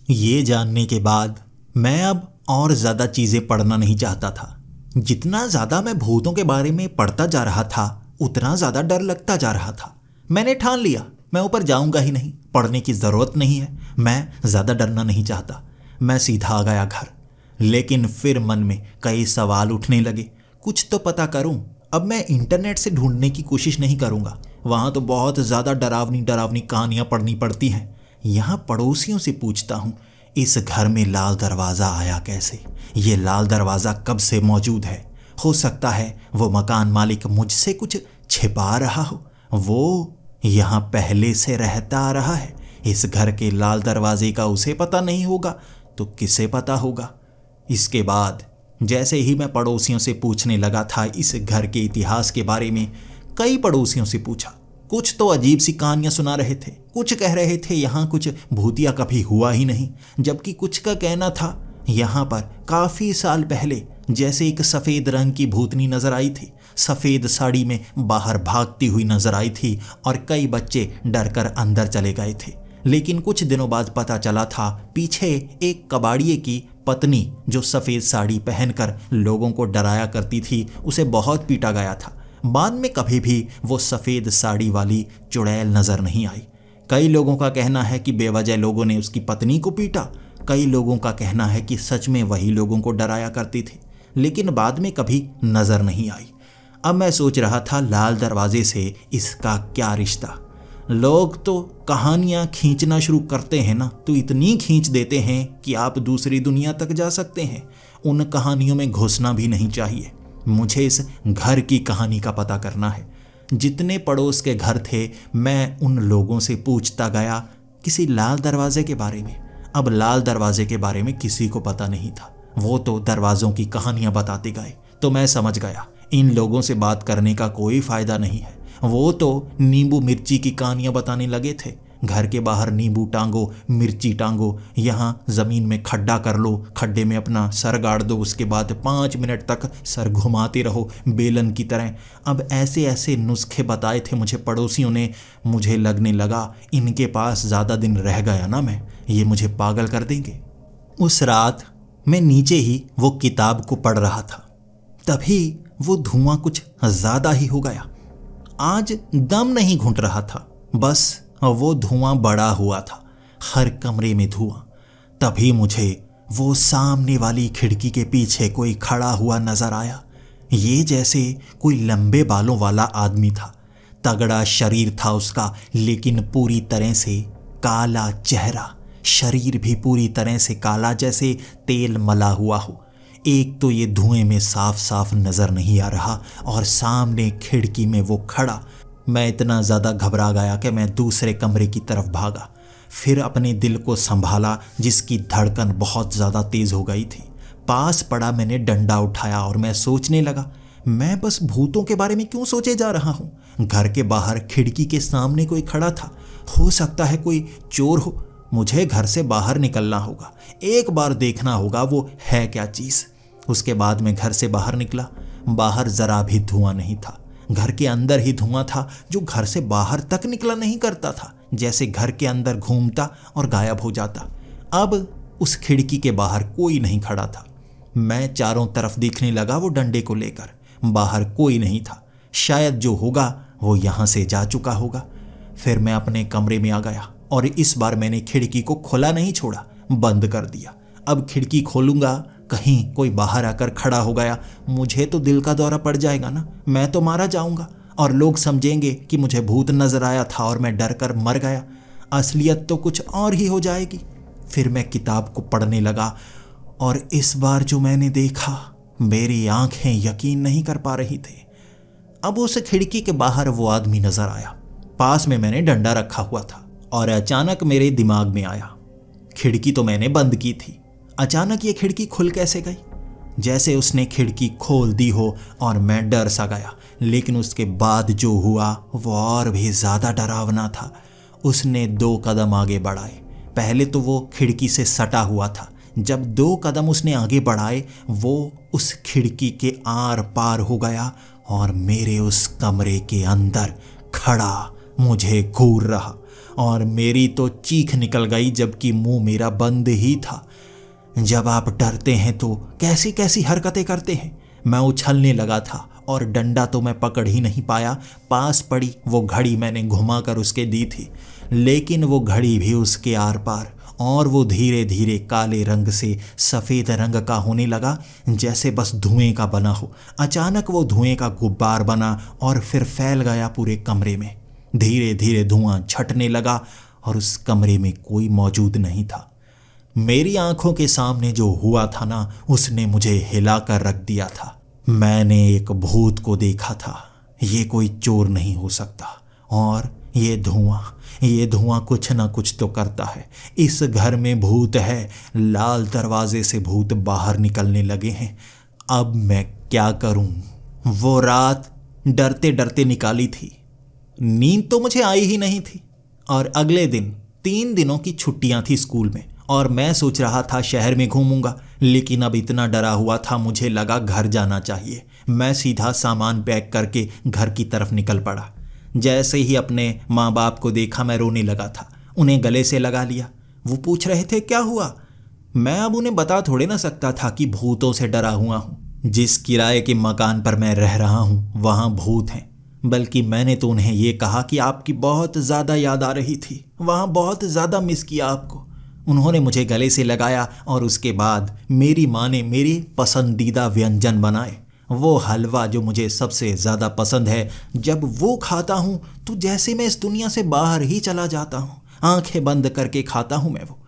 ये जानने के बाद मैं अब और ज़्यादा चीज़ें पढ़ना नहीं चाहता था। जितना ज़्यादा मैं भूतों के बारे में पढ़ता जा रहा था, उतना ज़्यादा डर लगता जा रहा था। मैंने ठान लिया मैं ऊपर जाऊंगा ही नहीं, पढ़ने की ज़रूरत नहीं है, मैं ज़्यादा डरना नहीं चाहता। मैं सीधा आ गया घर, लेकिन फिर मन में कई सवाल उठने लगे। कुछ तो पता करूं। अब मैं इंटरनेट से ढूंढने की कोशिश नहीं करूंगा, वहाँ तो बहुत ज़्यादा डरावनी डरावनी कहानियाँ पढ़नी पड़ती हैं। यहाँ पड़ोसियों से पूछता हूँ इस घर में लाल दरवाज़ा आया कैसे, ये लाल दरवाज़ा कब से मौजूद है। हो सकता है वो मकान मालिक मुझसे कुछ छिपा रहा हो, वो यहाँ पहले से रहता आ रहा है। इस घर के लाल दरवाजे का उसे पता नहीं होगा तो किसे पता होगा। इसके बाद जैसे ही मैं पड़ोसियों से पूछने लगा था इस घर के इतिहास के बारे में, कई पड़ोसियों से पूछा। कुछ तो अजीब सी कहानियाँ सुना रहे थे, कुछ कह रहे थे यहाँ कुछ भूतिया कभी हुआ ही नहीं, जबकि कुछ का कहना था यहाँ पर काफ़ी साल पहले जैसे एक सफ़ेद रंग की भूतनी नज़र आई थी, सफ़ेद साड़ी में बाहर भागती हुई नज़र आई थी, और कई बच्चे डरकर अंदर चले गए थे। लेकिन कुछ दिनों बाद पता चला था पीछे एक कबाड़िए की पत्नी जो सफ़ेद साड़ी पहनकर लोगों को डराया करती थी, उसे बहुत पीटा गया था। बाद में कभी भी वो सफ़ेद साड़ी वाली चुड़ैल नज़र नहीं आई। कई लोगों का कहना है कि बेवजह लोगों ने उसकी पत्नी को पीटा, कई लोगों का कहना है कि सच में वही लोगों को डराया करती थी, लेकिन बाद में कभी नज़र नहीं आई। अब मैं सोच रहा था लाल दरवाजे से इसका क्या रिश्ता। लोग तो कहानियाँ खींचना शुरू करते हैं ना, तो इतनी खींच देते हैं कि आप दूसरी दुनिया तक जा सकते हैं। उन कहानियों में घुसना भी नहीं चाहिए। मुझे इस घर की कहानी का पता करना है। जितने पड़ोस के घर थे मैं उन लोगों से पूछता गया किसी लाल दरवाजे के बारे में। अब लाल दरवाजे के बारे में किसी को पता नहीं था, वो तो दरवाज़ों की कहानियाँ बताते गए। तो मैं समझ गया इन लोगों से बात करने का कोई फ़ायदा नहीं है। वो तो नींबू मिर्ची की कहानियाँ बताने लगे थे। घर के बाहर नींबू टांगो, मिर्ची टांगो, यहाँ ज़मीन में खड्डा कर लो, खड्डे में अपना सर गाड़ दो, उसके बाद 5 मिनट तक सर घुमाते रहो बेलन की तरह। अब ऐसे ऐसे नुस्खे बताए थे मुझे पड़ोसियों ने। मुझे लगने लगा इनके पास ज़्यादा दिन रह गया ना मैं, ये मुझे पागल कर देंगे। उस रात मैं नीचे ही वो किताब को पढ़ रहा था, तभी वो धुआं कुछ ज़्यादा ही हो गया। आज दम नहीं घुट रहा था, बस वो धुआं बड़ा हुआ था, हर कमरे में धुआं। तभी मुझे वो सामने वाली खिड़की के पीछे कोई खड़ा हुआ नजर आया। ये जैसे कोई लंबे बालों वाला आदमी था, तगड़ा शरीर था उसका, लेकिन पूरी तरह से काला चेहरा, शरीर भी पूरी तरह से काला जैसे तेल मला हुआ हो। एक तो ये धुएं में साफ साफ नजर नहीं आ रहा और सामने खिड़की में वो खड़ा। मैं इतना ज़्यादा घबरा गया कि मैं दूसरे कमरे की तरफ भागा। फिर अपने दिल को संभाला जिसकी धड़कन बहुत ज़्यादा तेज़ हो गई थी। पास पड़ा मैंने डंडा उठाया और मैं सोचने लगा, मैं बस भूतों के बारे में क्यों सोचे जा रहा हूँ। घर के बाहर खिड़की के सामने कोई खड़ा था, हो सकता है कोई चोर हो। मुझे घर से बाहर निकलना होगा, एक बार देखना होगा वो है क्या चीज़। उसके बाद मैं घर से बाहर निकला। बाहर ज़रा भी धुआं नहीं था, घर के अंदर ही धुआं था जो घर से बाहर तक निकला नहीं करता था, जैसे घर के अंदर घूमता और गायब हो जाता। अब उस खिड़की के बाहर कोई नहीं खड़ा था। मैं चारों तरफ देखने लगा वो डंडे को लेकर। बाहर कोई नहीं था, शायद जो होगा वो यहाँ से जा चुका होगा। फिर मैं अपने कमरे में आ गया और इस बार मैंने खिड़की को खुला नहीं छोड़ा, बंद कर दिया। अब खिड़की खोलूंगा, कहीं कोई बाहर आकर खड़ा हो गया, मुझे तो दिल का दौरा पड़ जाएगा ना, मैं तो मारा जाऊंगा और लोग समझेंगे कि मुझे भूत नजर आया था और मैं डर कर मर गया। असलियत तो कुछ और ही हो जाएगी। फिर मैं किताब को पढ़ने लगा और इस बार जो मैंने देखा, मेरी आंखें यकीन नहीं कर पा रही थी। अब उस खिड़की के बाहर वो आदमी नजर आया। पास में मैंने डंडा रखा हुआ था और अचानक मेरे दिमाग में आया, खिड़की तो मैंने बंद की थी, अचानक ये खिड़की खुल कैसे गई। जैसे उसने खिड़की खोल दी हो और मैं डर सा गया। लेकिन उसके बाद जो हुआ वो और भी ज़्यादा डरावना था। उसने 2 कदम आगे बढ़ाए। पहले तो वो खिड़की से सटा हुआ था, जब 2 कदम उसने आगे बढ़ाए वो उस खिड़की के आर पार हो गया और मेरे उस कमरे के अंदर खड़ा मुझे घूर रहा और मेरी तो चीख निकल गई, जबकि मुंह मेरा बंद ही था। जब आप डरते हैं तो कैसी कैसी हरकतें करते हैं। मैं उछलने लगा था और डंडा तो मैं पकड़ ही नहीं पाया। पास पड़ी वो घड़ी मैंने घुमा कर उसके दी थी, लेकिन वो घड़ी भी उसके आर पार, और वो धीरे धीरे काले रंग से सफ़ेद रंग का होने लगा, जैसे बस धुएं का बना हो। अचानक वो धुएं का गुब्बार बना और फिर फैल गया पूरे कमरे में। धीरे धीरे धुआं छटने लगा और उस कमरे में कोई मौजूद नहीं था। मेरी आंखों के सामने जो हुआ था ना, उसने मुझे हिला कर रख दिया था। मैंने एक भूत को देखा था। ये कोई चोर नहीं हो सकता। और ये धुआं कुछ ना कुछ तो करता है। इस घर में भूत है। लाल दरवाजे से भूत बाहर निकलने लगे हैं। अब मैं क्या करूं? वो रात डरते डरते निकाली थी। नींद तो मुझे आई ही नहीं थी। और अगले दिन 3 दिनों की छुट्टियां थी स्कूल में और मैं सोच रहा था शहर में घूमूंगा, लेकिन अब इतना डरा हुआ था मुझे लगा घर जाना चाहिए। मैं सीधा सामान पैक करके घर की तरफ निकल पड़ा। जैसे ही अपने माँ बाप को देखा मैं रोने लगा था। उन्हें गले से लगा लिया। वो पूछ रहे थे क्या हुआ। मैं अब उन्हें बता थोड़े ना सकता था कि भूतों से डरा हुआ हूँ। जिस किराए के मकान पर मैं रह रहा हूँ वहाँ भूत हैं। बल्कि मैंने तो उन्हें ये कहा कि आपकी बहुत ज़्यादा याद आ रही थी, वहाँ बहुत ज़्यादा मिस किया आपको। उन्होंने मुझे गले से लगाया और उसके बाद मेरी माँ ने मेरी पसंदीदा व्यंजन बनाए। वो हलवा जो मुझे सबसे ज़्यादा पसंद है, जब वो खाता हूँ तो जैसे मैं इस दुनिया से बाहर ही चला जाता हूँ। आंखें बंद करके खाता हूँ मैं वो।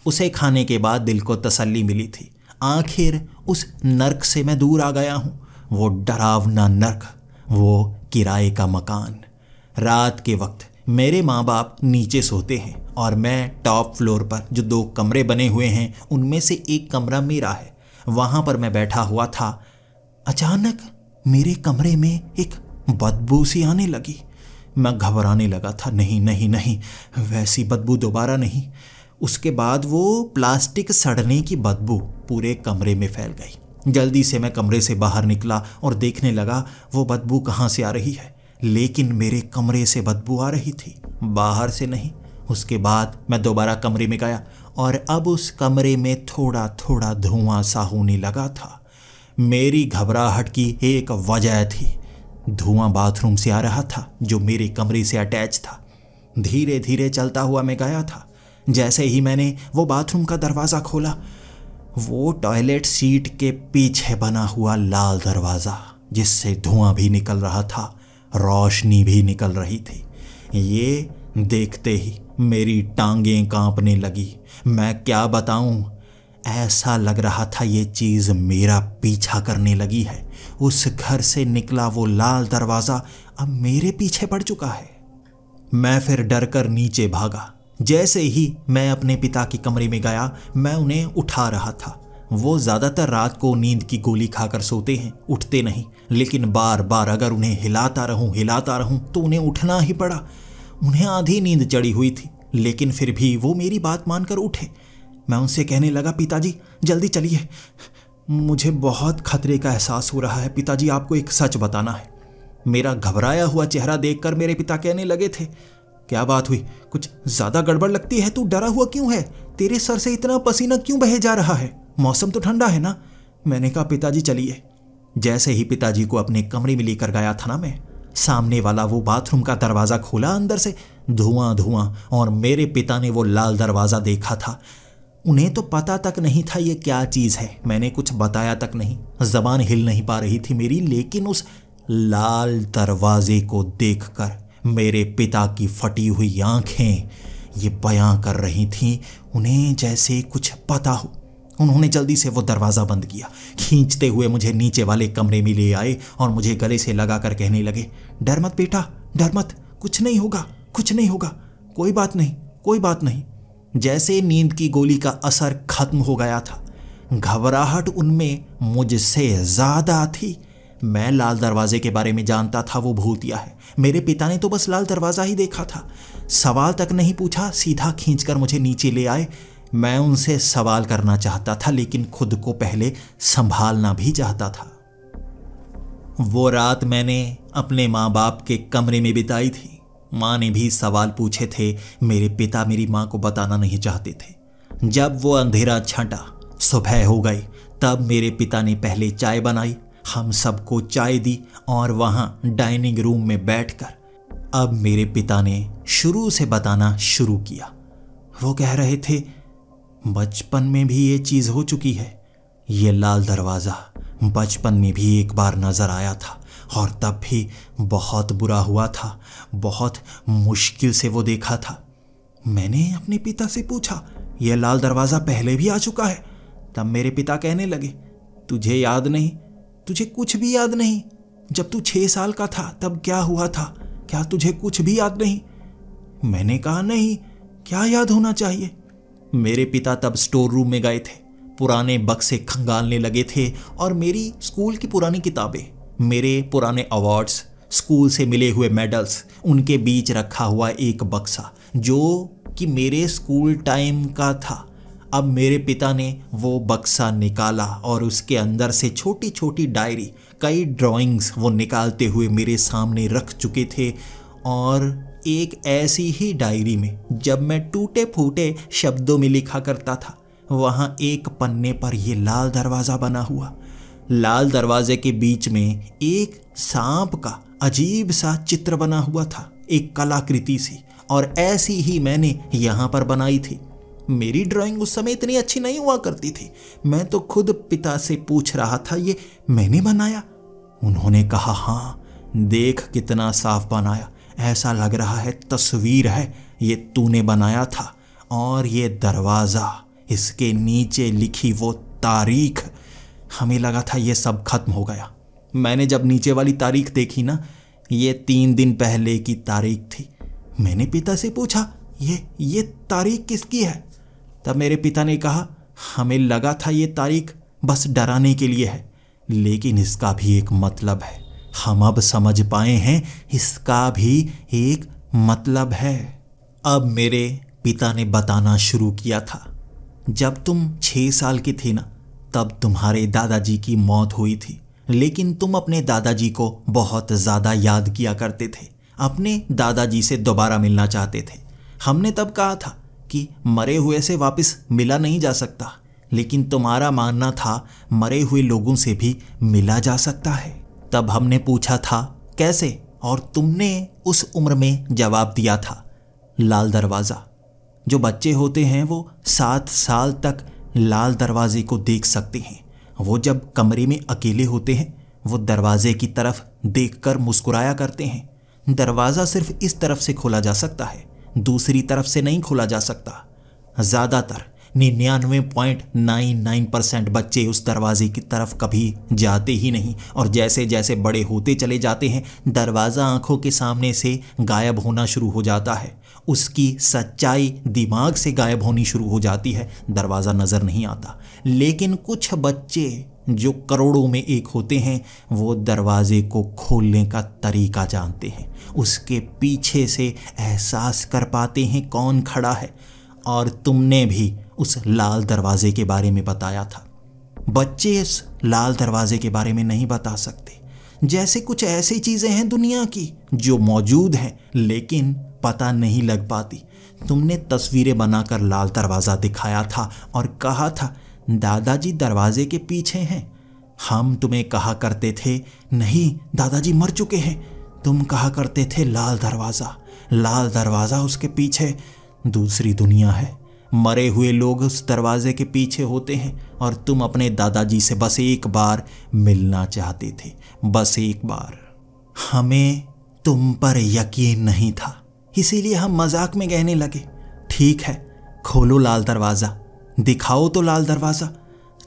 उसे खाने के बाद दिल को तसल्ली मिली थी। आखिर उस नर्क से मैं दूर आ गया हूँ। वो डरावना नर्क, वो किराए का मकान। रात के वक्त मेरे माँ बाप नीचे सोते हैं और मैं टॉप फ्लोर पर जो 2 कमरे बने हुए हैं उनमें से एक कमरा मेरा है, वहाँ पर मैं बैठा हुआ था। अचानक मेरे कमरे में एक बदबू सी आने लगी। मैं घबराने लगा था। नहीं नहीं नहीं, वैसी बदबू दोबारा नहीं। उसके बाद वो प्लास्टिक सड़ने की बदबू पूरे कमरे में फैल गई। जल्दी से मैं कमरे से बाहर निकला और देखने लगा वो बदबू कहाँ से आ रही है। लेकिन मेरे कमरे से बदबू आ रही थी, बाहर से नहीं। उसके बाद मैं दोबारा कमरे में गया और अब उस कमरे में थोड़ा थोड़ा धुआं सा होने लगा था। मेरी घबराहट की एक वजह थी। धुआं बाथरूम से आ रहा था जो मेरे कमरे से अटैच था। धीरे धीरे चलता हुआ मैं गया था। जैसे ही मैंने वो बाथरूम का दरवाज़ा खोला, वो टॉयलेट सीट के पीछे बना हुआ लाल दरवाज़ा, जिससे धुआं भी निकल रहा था, रोशनी भी निकल रही थी। ये देखते ही मेरी टांगें कांपने लगी। मैं क्या बताऊं, ऐसा लग रहा था ये चीज मेरा पीछा करने लगी है। उस घर से निकला वो लाल दरवाजा अब मेरे पीछे पड़ चुका है। मैं फिर डर कर नीचे भागा। जैसे ही मैं अपने पिता के कमरे में गया, मैं उन्हें उठा रहा था। वो ज्यादातर रात को नींद की गोली खाकर सोते हैं, उठते नहीं, लेकिन बार बार अगर उन्हें हिलाता रहूं तो उन्हें उठना ही पड़ा। उन्हें आधी नींद चढ़ी हुई थी, लेकिन फिर भी वो मेरी बात मानकर उठे। मैं उनसे कहने लगा, पिताजी जल्दी चलिए, मुझे बहुत खतरे का एहसास हो रहा है। पिताजी आपको एक सच बताना है। मेरा घबराया हुआ चेहरा देखकर मेरे पिता कहने लगे थे, क्या बात हुई? कुछ ज्यादा गड़बड़ लगती है, तू डरा हुआ क्यों है? तेरे सर से इतना पसीना क्यों बहे जा रहा है? मौसम तो ठंडा है ना? मैंने कहा, पिताजी चलिए। जैसे ही पिताजी को अपने कमरे में लेकर गया था ना मैं, सामने वाला वो बाथरूम का दरवाजा खोला, अंदर से धुआं, और मेरे पिता ने वो लाल दरवाजा देखा था। उन्हें तो पता तक नहीं था ये क्या चीज है। मैंने कुछ बताया तक नहीं, जबान हिल नहीं पा रही थी मेरी, लेकिन उस लाल दरवाजे को देखकर मेरे पिता की फटी हुई आंखें ये बयां कर रही थीं, उन्हें जैसे कुछ पता हो। उन्होंने जल्दी से वो दरवाज़ा बंद किया, खींचते हुए मुझे नीचे वाले कमरे में ले आए और मुझे गले से लगाकर कहने लगे, डर मत बेटा, डर मत, कुछ नहीं होगा, कुछ नहीं होगा, कोई बात नहीं, कोई बात नहीं। जैसे नींद की गोली का असर खत्म हो गया था, घबराहट उनमें मुझसे ज़्यादा थी। मैं लाल दरवाजे के बारे में जानता था, वो भूतिया है। मेरे पिता ने तो बस लाल दरवाज़ा ही देखा था। सवाल तक नहीं पूछा, सीधा खींचकर मुझे नीचे ले आए। मैं उनसे सवाल करना चाहता था, लेकिन खुद को पहले संभालना भी चाहता था। वो रात मैंने अपने माँ बाप के कमरे में बिताई थी। माँ ने भी सवाल पूछे थे, मेरे पिता मेरी माँ को बताना नहीं चाहते थे। जब वो अंधेरा छंटा, सुबह हो गई, तब मेरे पिता ने पहले चाय बनाई, हम सबको चाय दी और वहाँ डाइनिंग रूम में बैठकर अब मेरे पिता ने शुरू से बताना शुरू किया। वो कह रहे थे, बचपन में भी ये चीज़ हो चुकी है। ये लाल दरवाज़ा बचपन में भी एक बार नज़र आया था और तब भी बहुत बुरा हुआ था, बहुत मुश्किल से वो देखा था। मैंने अपने पिता से पूछा, यह लाल दरवाज़ा पहले भी आ चुका है? तब मेरे पिता कहने लगे, तुझे याद नहीं? तुझे कुछ भी याद नहीं? जब तू 6 साल का था तब क्या हुआ था? क्या तुझे कुछ भी याद नहीं? मैंने कहा, नहीं, क्या याद होना चाहिए? मेरे पिता तब स्टोर रूम में गए थे, पुराने बक्से खंगालने लगे थे और मेरी स्कूल की पुरानी किताबें, मेरे पुराने अवार्ड्स, स्कूल से मिले हुए मेडल्स, उनके बीच रखा हुआ एक बक्सा जो कि मेरे स्कूल टाइम का था। अब मेरे पिता ने वो बक्सा निकाला और उसके अंदर से छोटी छोटी डायरी, कई ड्राइंग्स वो निकालते हुए मेरे सामने रख चुके थे। और एक ऐसी ही डायरी में जब मैं टूटे फूटे शब्दों में लिखा करता था, वहाँ एक पन्ने पर ये लाल दरवाज़ा बना हुआ। लाल दरवाजे के बीच में एक सांप का अजीब सा चित्र बना हुआ था, एक कलाकृति सी, और ऐसी ही मैंने यहाँ पर बनाई थी। मेरी ड्राइंग उस समय इतनी अच्छी नहीं हुआ करती थी। मैं तो खुद पिता से पूछ रहा था, ये मैंने बनाया? उन्होंने कहा, हाँ, देख कितना साफ बनाया, ऐसा लग रहा है तस्वीर है, ये तूने बनाया था। और ये दरवाज़ा, इसके नीचे लिखी वो तारीख। हमें लगा था ये सब खत्म हो गया। मैंने जब नीचे वाली तारीख देखी ना, ये 3 दिन पहले की तारीख थी। मैंने पिता से पूछा, ये तारीख किसकी है? तब मेरे पिता ने कहा, हमें लगा था ये तारीख बस डराने के लिए है, लेकिन इसका भी एक मतलब है। हम अब समझ पाए हैं, इसका भी एक मतलब है। अब मेरे पिता ने बताना शुरू किया था, जब तुम 6 साल के थे ना, तब तुम्हारे दादाजी की मौत हुई थी, लेकिन तुम अपने दादाजी को बहुत ज़्यादा याद किया करते थे, अपने दादाजी से दोबारा मिलना चाहते थे। हमने तब कहा था कि मरे हुए से वापस मिला नहीं जा सकता, लेकिन तुम्हारा मानना था मरे हुए लोगों से भी मिला जा सकता है। तब हमने पूछा था कैसे, और तुमने उस उम्र में जवाब दिया था, लाल दरवाज़ा। जो बच्चे होते हैं वो 7 साल तक लाल दरवाजे को देख सकते हैं। वो जब कमरे में अकेले होते हैं, वो दरवाजे की तरफ देखकर मुस्कुराया करते हैं। दरवाज़ा सिर्फ इस तरफ से खोला जा सकता है, दूसरी तरफ से नहीं खोला जा सकता। ज़्यादातर 99.99% बच्चे उस दरवाजे की तरफ कभी जाते ही नहीं, और जैसे जैसे बड़े होते चले जाते हैं दरवाज़ा आंखों के सामने से गायब होना शुरू हो जाता है, उसकी सच्चाई दिमाग से गायब होनी शुरू हो जाती है, दरवाज़ा नज़र नहीं आता। लेकिन कुछ बच्चे जो करोड़ों में एक होते हैं वो दरवाजे को खोलने का तरीका जानते हैं, उसके पीछे से एहसास कर पाते हैं कौन खड़ा है। और तुमने भी उस लाल दरवाजे के बारे में बताया था। बच्चे इस लाल दरवाजे के बारे में नहीं बता सकते, जैसे कुछ ऐसी चीज़ें हैं दुनिया की जो मौजूद हैं लेकिन पता नहीं लग पाती। तुमने तस्वीरें बनाकर लाल दरवाज़ा दिखाया था और कहा था दादाजी दरवाजे के पीछे हैं। हम तुम्हें कहा करते थे नहीं दादाजी मर चुके हैं, तुम कहा करते थे लाल दरवाज़ा उसके पीछे दूसरी दुनिया है, मरे हुए लोग उस दरवाजे के पीछे होते हैं, और तुम अपने दादाजी से बस एक बार मिलना चाहते थे, बस एक बार। हमें तुम पर यकीन नहीं था, इसीलिए हम मजाक में कहने लगे ठीक है खोलो लाल दरवाज़ा, दिखाओ तो लाल दरवाज़ा।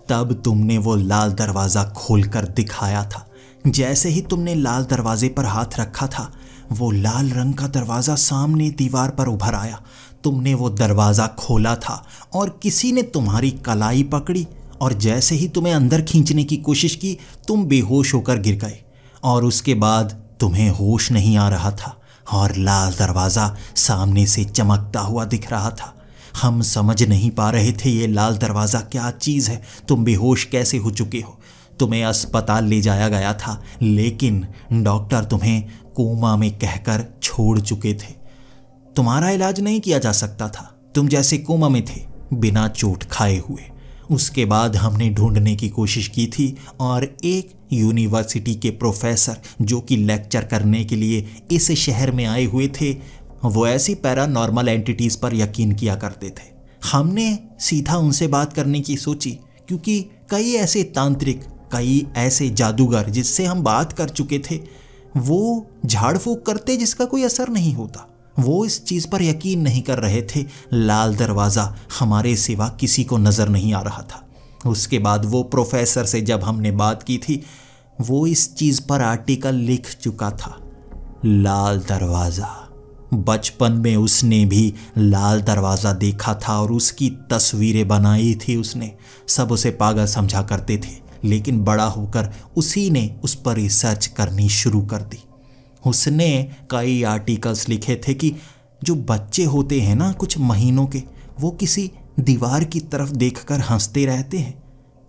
तब तुमने वो लाल दरवाज़ा खोलकर दिखाया था। जैसे ही तुमने लाल दरवाजे पर हाथ रखा था वो लाल रंग का दरवाज़ा सामने दीवार पर उभर आया। तुमने वो दरवाज़ा खोला था और किसी ने तुम्हारी कलाई पकड़ी, और जैसे ही तुम्हें अंदर खींचने की कोशिश की तुम बेहोश होकर गिर गए, और उसके बाद तुम्हें होश नहीं आ रहा था और लाल दरवाज़ा सामने से चमकता हुआ दिख रहा था। हम समझ नहीं पा रहे थे ये लाल दरवाज़ा क्या चीज़ है, तुम बेहोश कैसे हो चुके हो। तुम्हें अस्पताल ले जाया गया था लेकिन डॉक्टर तुम्हें कोमा में कहकर छोड़ चुके थे, तुम्हारा इलाज नहीं किया जा सकता था, तुम जैसे कोमा में थे बिना चोट खाए हुए। उसके बाद हमने ढूंढने की कोशिश की थी और एक यूनिवर्सिटी के प्रोफेसर जो कि लेक्चर करने के लिए इस शहर में आए हुए थे, वो ऐसी पैरानॉर्मल एंटिटीज़ पर यकीन किया करते थे। हमने सीधा उनसे बात करने की सोची क्योंकि कई ऐसे तांत्रिक, कई ऐसे जादूगर जिससे हम बात कर चुके थे वो झाड़ फूक करते जिसका कोई असर नहीं होता। वो इस चीज़ पर यकीन नहीं कर रहे थे, लाल दरवाज़ा हमारे सिवा किसी को नज़र नहीं आ रहा था। उसके बाद वो प्रोफेसर से जब हमने बात की थी वो इस चीज़ पर आर्टिकल लिख चुका था, लाल दरवाज़ा। बचपन में उसने भी लाल दरवाज़ा देखा था और उसकी तस्वीरें बनाई थी उसने। सब उसे पागल समझा करते थे लेकिन बड़ा होकर उसी ने उस पर रिसर्च करनी शुरू कर दी। उसने कई आर्टिकल्स लिखे थे कि जो बच्चे होते हैं ना कुछ महीनों के, वो किसी दीवार की तरफ देखकर हंसते रहते हैं,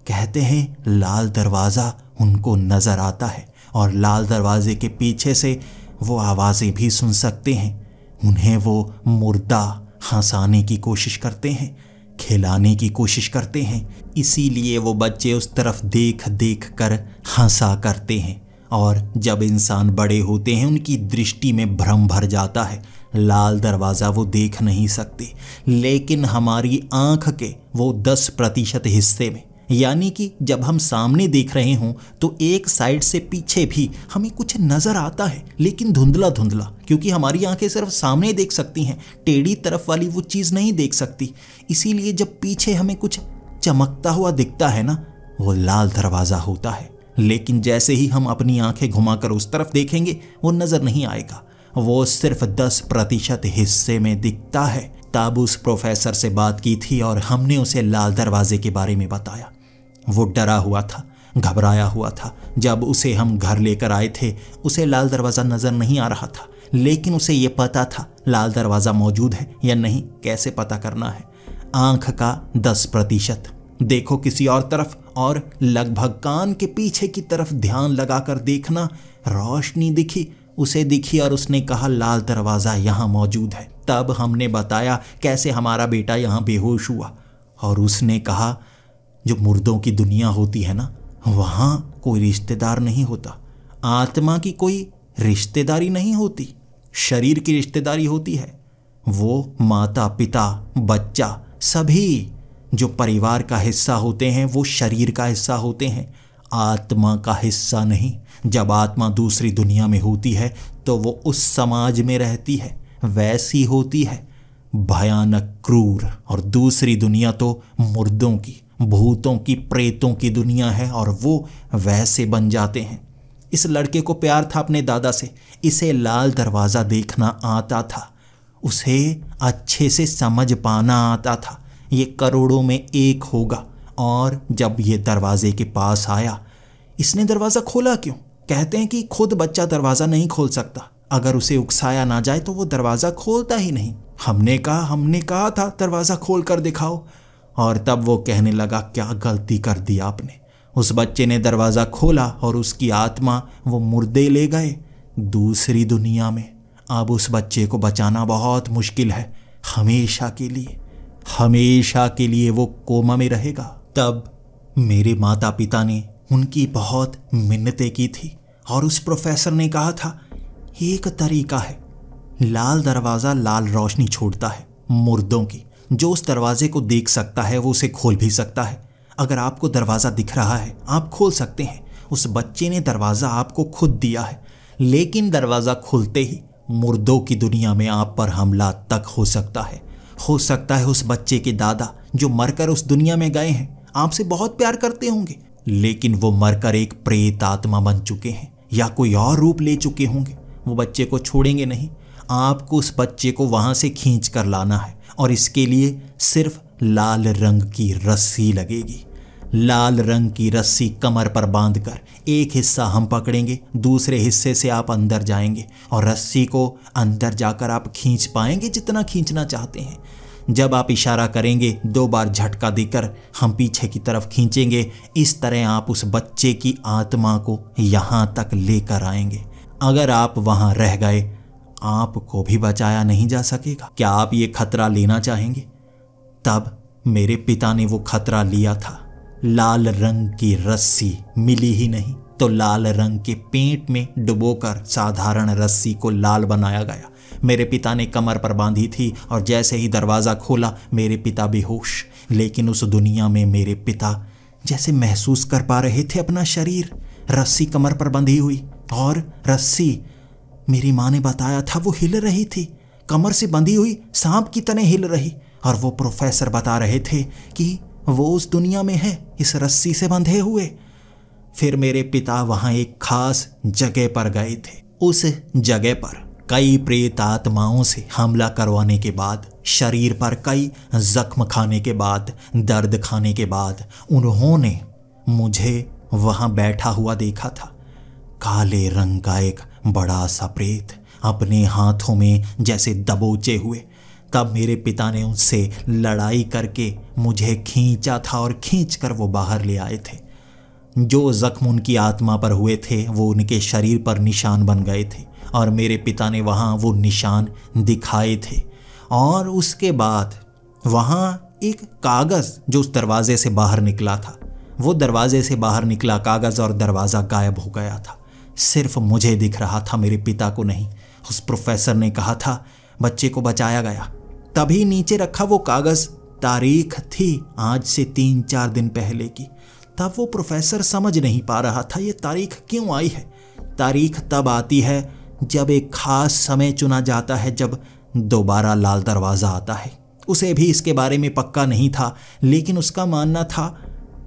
कहते हैं लाल दरवाज़ा उनको नज़र आता है और लाल दरवाजे के पीछे से वो आवाज़ें भी सुन सकते हैं। उन्हें वो मुर्दा हंसाने की कोशिश करते हैं, खिलाने की कोशिश करते हैं, इसीलिए वो बच्चे उस तरफ देख देख कर हंसा करते हैं। और जब इंसान बड़े होते हैं उनकी दृष्टि में भ्रम भर जाता है, लाल दरवाज़ा वो देख नहीं सकते, लेकिन हमारी आँख के वो 10% हिस्से में, यानी कि जब हम सामने देख रहे हों तो एक साइड से पीछे भी हमें कुछ नज़र आता है लेकिन धुंधला धुंधला, क्योंकि हमारी आंखें सिर्फ सामने देख सकती हैं, टेढ़ी तरफ वाली वो चीज़ नहीं देख सकती। इसीलिए जब पीछे हमें कुछ चमकता हुआ दिखता है ना, वो लाल दरवाज़ा होता है। लेकिन जैसे ही हम अपनी आंखें घुमाकर उस तरफ देखेंगे वो नज़र नहीं आएगा, वो सिर्फ 10% हिस्से में दिखता है। तब उस प्रोफेसर से बात की थी और हमने उसे लाल दरवाजे के बारे में बताया। वो डरा हुआ था, घबराया हुआ था। जब उसे हम घर लेकर आए थे उसे लाल दरवाज़ा नज़र नहीं आ रहा था, लेकिन उसे ये पता था लाल दरवाज़ा मौजूद है या नहीं, कैसे पता करना है। आँख का 10%, देखो किसी और तरफ और लगभग कान के पीछे की तरफ ध्यान लगाकर देखना, रोशनी दिखी, उसे दिखी और उसने कहा लाल दरवाज़ा यहाँ मौजूद है। तब हमने बताया कैसे हमारा बेटा यहाँ बेहोश हुआ, और उसने कहा जो मुर्दों की दुनिया होती है ना, वहाँ कोई रिश्तेदार नहीं होता, आत्मा की कोई रिश्तेदारी नहीं होती, शरीर की रिश्तेदारी होती है। वो माता पिता बच्चा सभी जो परिवार का हिस्सा होते हैं वो शरीर का हिस्सा होते हैं, आत्मा का हिस्सा नहीं। जब आत्मा दूसरी दुनिया में होती है तो वो उस समाज में रहती है, वैसी होती है। भयानक, क्रूर, और दूसरी दुनिया तो मुर्दों की, भूतों की, प्रेतों की दुनिया है और वो वैसे बन जाते हैं। इस लड़के को प्यार था अपने दादा से। इसे लाल दरवाज़ा देखना आता था, उसे अच्छे से समझ पाना आता था ये करोड़ों में एक होगा। और जब ये दरवाजे के पास आया, इसने दरवाज़ा खोला क्यों? कहते हैं कि खुद बच्चा दरवाज़ा नहीं खोल सकता, अगर उसे उकसाया ना जाए तो वो दरवाज़ा खोलता ही नहीं। हमने कहा था दरवाज़ा खोल कर दिखाओ, और तब वो कहने लगा, क्या गलती कर दी आपने। उस बच्चे ने दरवाज़ा खोला और उसकी आत्मा वो मुर्दे ले गए दूसरी दुनिया में। अब उस बच्चे को बचाना बहुत मुश्किल है, हमेशा के लिए वो कोमा में रहेगा। तब मेरे माता पिता ने उनकी बहुत मिन्नतें की थी और उस प्रोफेसर ने कहा था, एक तरीका है, लाल दरवाज़ा लाल रोशनी छोड़ता है मुर्दों की। जो उस दरवाजे को देख सकता है वो उसे खोल भी सकता है। अगर आपको दरवाज़ा दिख रहा है आप खोल सकते हैं। उस बच्चे ने दरवाज़ा आपको खुद दिया है, लेकिन दरवाज़ा खुलते ही मुर्दों की दुनिया में आप पर हमला तक हो सकता है। उस बच्चे के दादा जो मरकर उस दुनिया में गए हैं आपसे बहुत प्यार करते होंगे, लेकिन वो मरकर एक प्रेत आत्मा बन चुके हैं या कोई और रूप ले चुके होंगे। वो बच्चे को छोड़ेंगे नहीं, आपको उस बच्चे को वहाँ से खींच कर लाना है और इसके लिए सिर्फ लाल रंग की रस्सी लगेगी। लाल रंग की रस्सी कमर पर बांधकर एक हिस्सा हम पकड़ेंगे, दूसरे हिस्से से आप अंदर जाएंगे और रस्सी को अंदर जाकर आप खींच पाएंगे जितना खींचना चाहते हैं। जब आप इशारा करेंगे 2 बार झटका देकर हम पीछे की तरफ खींचेंगे। इस तरह आप उस बच्चे की आत्मा को यहाँ तक लेकर आएंगे। अगर आप वहाँ रह गए आपको भी बचाया नहीं जा सकेगा। क्या आप ये खतरा लेना चाहेंगे? तब मेरे पिता ने वो खतरा लिया था। लाल रंग की रस्सी मिली ही नहीं तो लाल रंग के पेंट में डुबोकर साधारण रस्सी को लाल बनाया गया। मेरे पिता ने कमर पर बांधी थी और जैसे ही दरवाज़ा खोला मेरे पिता बेहोश। लेकिन उस दुनिया में मेरे पिता जैसे महसूस कर पा रहे थे अपना शरीर, रस्सी कमर पर बंधी हुई, और रस्सी मेरी माँ ने बताया था वो हिल रही थी, कमर से बंधी हुई सांप की तरह हिल रही। और वो प्रोफेसर बता रहे थे कि वो उस दुनिया में है इस रस्सी से बंधे हुए। फिर मेरे पिता वहाँ एक खास जगह पर गए थे। उस जगह पर कई प्रेत आत्माओं से हमला करवाने के बाद, शरीर पर कई जख्म खाने के बाद, दर्द खाने के बाद उन्होंने मुझे वहाँ बैठा हुआ देखा था। काले रंग का एक बड़ा सा प्रेत अपने हाथों में जैसे दबोचे हुए। तब मेरे पिता ने उनसे लड़ाई करके मुझे खींचा था और खींचकर वो बाहर ले आए थे। जो जख्म उनकी आत्मा पर हुए थे वो उनके शरीर पर निशान बन गए थे और मेरे पिता ने वहाँ वो निशान दिखाए थे। और उसके बाद वहाँ एक कागज़ जो उस दरवाजे से बाहर निकला था, वो दरवाजे से बाहर निकला कागज़ और दरवाज़ा गायब हो गया था। सिर्फ मुझे दिख रहा था, मेरे पिता को नहीं। उस प्रोफेसर ने कहा था बच्चे को बचाया गया। तभी नीचे रखा वो कागज़, तारीख थी आज से 3-4 दिन पहले की। तब वो प्रोफेसर समझ नहीं पा रहा था ये तारीख क्यों आई है। तारीख तब आती है जब एक खास समय चुना जाता है, जब दोबारा लाल दरवाज़ा आता है। उसे भी इसके बारे में पक्का नहीं था, लेकिन उसका मानना था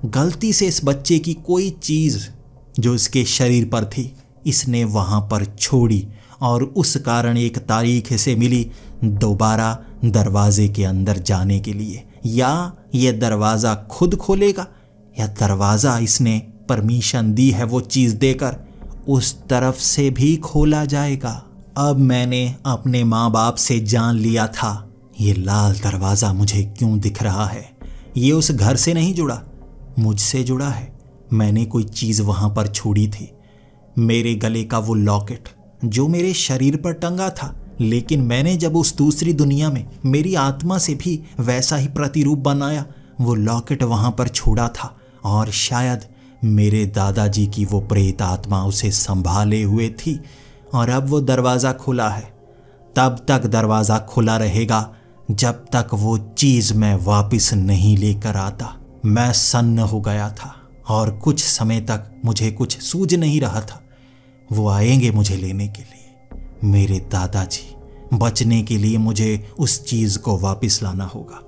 गलती से इस बच्चे की कोई चीज़ जो इसके शरीर पर थी इसने वहाँ पर छोड़ी और उस कारण एक तारीख इसे मिली दोबारा दरवाजे के अंदर जाने के लिए। या यह दरवाज़ा खुद खोलेगा या दरवाज़ा इसने परमिशन दी है वो चीज़ देकर उस तरफ से भी खोला जाएगा। अब मैंने अपने माँ बाप से जान लिया था ये लाल दरवाज़ा मुझे क्यों दिख रहा है। ये उस घर से नहीं जुड़ा, मुझसे जुड़ा है। मैंने कोई चीज़ वहाँ पर छोड़ी थी, मेरे गले का वो लॉकेट जो मेरे शरीर पर टंगा था। लेकिन मैंने जब उस दूसरी दुनिया में मेरी आत्मा से भी वैसा ही प्रतिरूप बनाया, वो लॉकेट वहाँ पर छोड़ा था और शायद मेरे दादाजी की वो प्रेत आत्मा उसे संभाले हुए थी। और अब वो दरवाज़ा खुला है, तब तक दरवाज़ा खुला रहेगा जब तक वो चीज़ मैं वापस नहीं लेकर आता। मैं सन्न हो गया था और कुछ समय तक मुझे कुछ सूझ नहीं रहा था। वो आएंगे मुझे लेने के लिए, मेरे दादाजी। बचने के लिए मुझे उस चीज़ को वापस लाना होगा।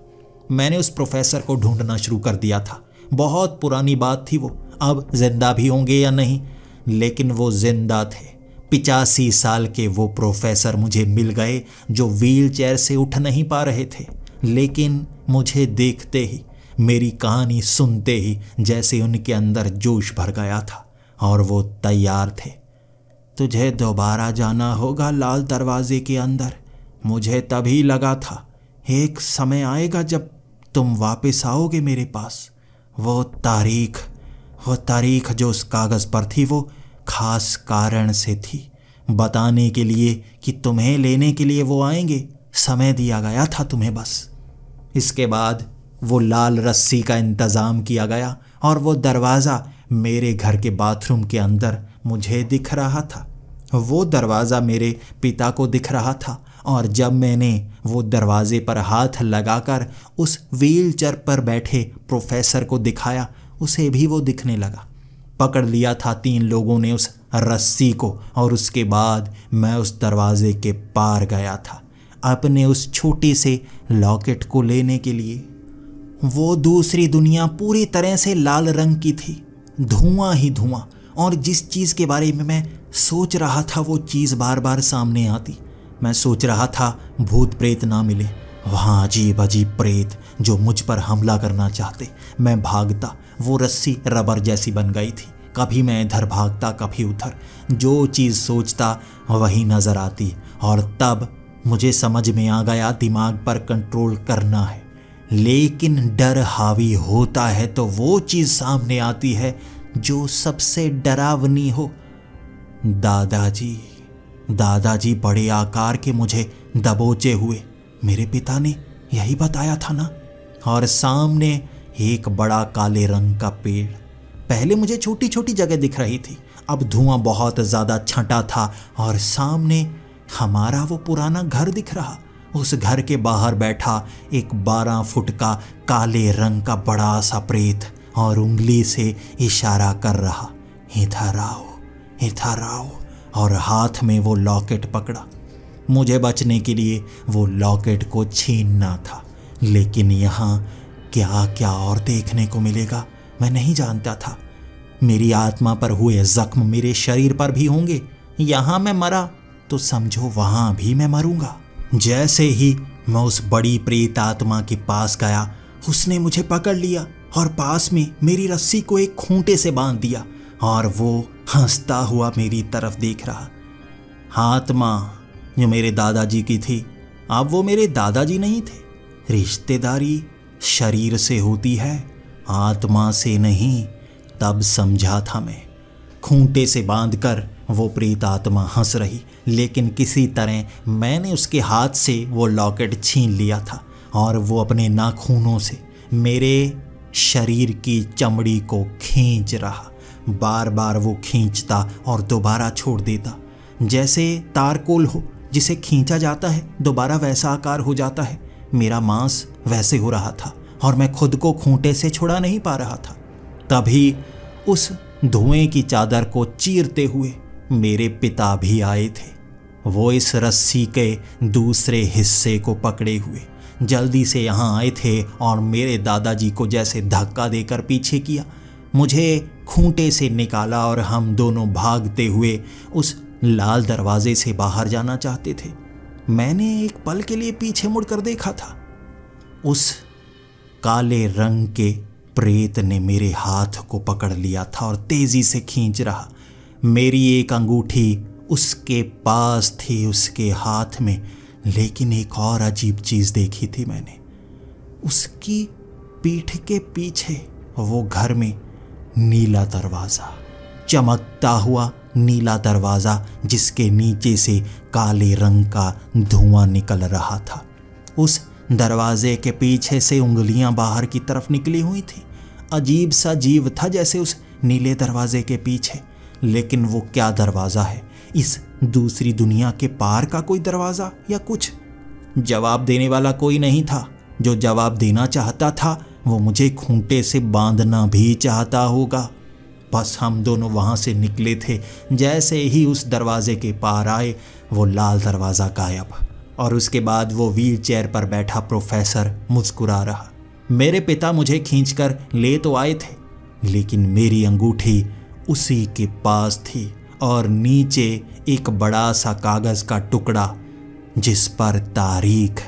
मैंने उस प्रोफेसर को ढूंढना शुरू कर दिया था। बहुत पुरानी बात थी वो, अब जिंदा भी होंगे या नहीं, लेकिन वो जिंदा थे। 85 साल के वो प्रोफेसर मुझे मिल गए जो व्हील चेयर से उठ नहीं पा रहे थे, लेकिन मुझे देखते ही, मेरी कहानी सुनते ही जैसे उनके अंदर जोश भर गया था और वो तैयार थे। तुझे दोबारा जाना होगा लाल दरवाजे के अंदर। मुझे तभी लगा था एक समय आएगा जब तुम वापस आओगे मेरे पास। वो तारीख जो उस कागज़ पर थी वो खास कारण से थी, बताने के लिए कि तुम्हें लेने के लिए वो आएंगे। समय दिया गया था तुम्हें बस। इसके बाद वो लाल रस्सी का इंतज़ाम किया गया और वो दरवाज़ा मेरे घर के बाथरूम के अंदर मुझे दिख रहा था। वो दरवाज़ा मेरे पिता को दिख रहा था और जब मैंने वो दरवाजे पर हाथ लगाकर उस व्हील चेयर पर बैठे प्रोफेसर को दिखाया, उसे भी वो दिखने लगा। पकड़ लिया था 3 लोगों ने उस रस्सी को और उसके बाद मैं उस दरवाजे के पार गया था अपने उस छोटे से लॉकेट को लेने के लिए। वो दूसरी दुनिया पूरी तरह से लाल रंग की थी, धुआं ही धुआं, और जिस चीज़ के बारे में मैं सोच रहा था वो चीज़ बार बार सामने आती। मैं सोच रहा था भूत प्रेत ना मिले, वहाँ अजीब अजीब प्रेत जो मुझ पर हमला करना चाहते। मैं भागता, वो रस्सी रबर जैसी बन गई थी। कभी मैं इधर भागता, कभी उधर, जो चीज़ सोचता वही नज़र आती। और तब मुझे समझ में आ गया दिमाग पर कंट्रोल करना है, लेकिन डर हावी होता है तो वो चीज़ सामने आती है जो सबसे डरावनी हो। दादाजी बड़े आकार के मुझे दबोचे हुए, मेरे पिता ने यही बताया था ना। और सामने एक बड़ा काले रंग का पेड़। पहले मुझे छोटी छोटी जगह दिख रही थी, अब धुआं बहुत ज़्यादा छंटा था और सामने हमारा वो पुराना घर दिख रहा। उस घर के बाहर बैठा एक 12 फुट का काले रंग का बड़ा सा प्रेत और उंगली से इशारा कर रहा, इधर आओ, इधर आओ, और हाथ में वो लॉकेट पकड़ा। मुझे बचने के लिए वो लॉकेट को छीनना था, लेकिन यहाँ क्या क्या और देखने को मिलेगा मैं नहीं जानता था। मेरी आत्मा पर हुए जख्म मेरे शरीर पर भी होंगे। यहाँ मैं मरा तो समझो वहाँ भी मैं मरूंगा। जैसे ही मैं उस बड़ी प्रेत आत्मा के पास गया, उसने मुझे पकड़ लिया और पास में मेरी रस्सी को एक खूंटे से बांध दिया और वो हंसता हुआ मेरी तरफ देख रहा। आत्मा जो मेरे दादाजी की थी, अब वो मेरे दादाजी नहीं थे। रिश्तेदारी शरीर से होती है, आत्मा से नहीं। तब समझा था मैं। खूंटे से बांधकर वो प्रेत आत्मा हंस रही, लेकिन किसी तरह मैंने उसके हाथ से वो लॉकेट छीन लिया था और वो अपने नाखूनों से मेरे शरीर की चमड़ी को खींच रहा। बार बार वो खींचता और दोबारा छोड़ देता, जैसे तारकोल हो जिसे खींचा जाता है दोबारा वैसा आकार हो जाता है। मेरा मांस वैसे हो रहा था और मैं खुद को खूंटे से छुड़ा नहीं पा रहा था। तभी उस धुएं की चादर को चीरते हुए मेरे पिता भी आए थे। वो इस रस्सी के दूसरे हिस्से को पकड़े हुए जल्दी से यहाँ आए थे और मेरे दादाजी को जैसे धक्का देकर पीछे किया। मुझे खूंटे से निकाला और हम दोनों भागते हुए उस लाल दरवाजे से बाहर जाना चाहते थे। मैंने एक पल के लिए पीछे मुड़कर देखा था। उस काले रंग के प्रेत ने मेरे हाथ को पकड़ लिया था और तेजी से खींच रहा। मेरी एक अंगूठी उसके पास थी उसके हाथ में, लेकिन एक और अजीब चीज देखी थी मैंने। उसकी पीठ के पीछे वो घर में नीला दरवाजा, चमकता हुआ नीला दरवाजा जिसके नीचे से काले रंग का धुआं निकल रहा था। उस दरवाजे के पीछे से उंगलियां बाहर की तरफ निकली हुई थी। अजीब सा जीव था जैसे उस नीले दरवाजे के पीछे। लेकिन वो क्या दरवाजा है? इस दूसरी दुनिया के पार का कोई दरवाजा या कुछ? जवाब देने वाला कोई नहीं था। जो जवाब देना चाहता था वो मुझे खूंटे से बांधना भी चाहता होगा। बस हम दोनों वहां से निकले थे। जैसे ही उस दरवाजे के पार आए वो लाल दरवाजा गायब। और उसके बाद वो व्हील चेयर पर बैठा प्रोफेसर मुस्कुरा रहा। मेरे पिता मुझे खींचकर ले तो आए थे, लेकिन मेरी अंगूठी उसी के पास थी और नीचे एक बड़ा सा कागज का टुकड़ा जिस पर तारीख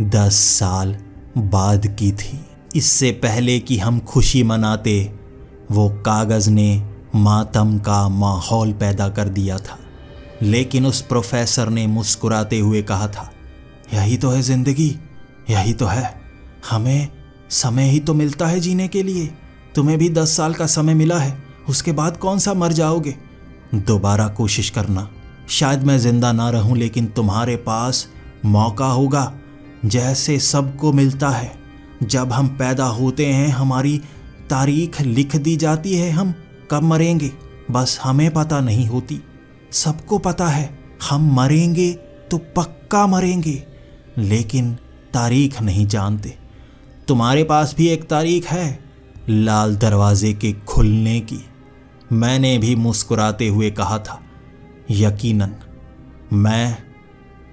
10 साल बाद की थी। इससे पहले कि हम खुशी मनाते, वो कागज ने मातम का माहौल पैदा कर दिया था। लेकिन उस प्रोफेसर ने मुस्कुराते हुए कहा था, यही तो है जिंदगी, यही तो है, हमें समय ही तो मिलता है जीने के लिए। तुम्हें भी 10 साल का समय मिला है, उसके बाद कौन सा मर जाओगे। दोबारा कोशिश करना, शायद मैं जिंदा ना रहूं, लेकिन तुम्हारे पास मौका होगा जैसे सबको मिलता है। जब हम पैदा होते हैं हमारी तारीख लिख दी जाती है, हम कब मरेंगे बस हमें पता नहीं होती। सबको पता है हम मरेंगे तो पक्का मरेंगे, लेकिन तारीख नहीं जानते। तुम्हारे पास भी एक तारीख है, लाल दरवाजे के खुलने की। मैंने भी मुस्कुराते हुए कहा था, यकीनन मैं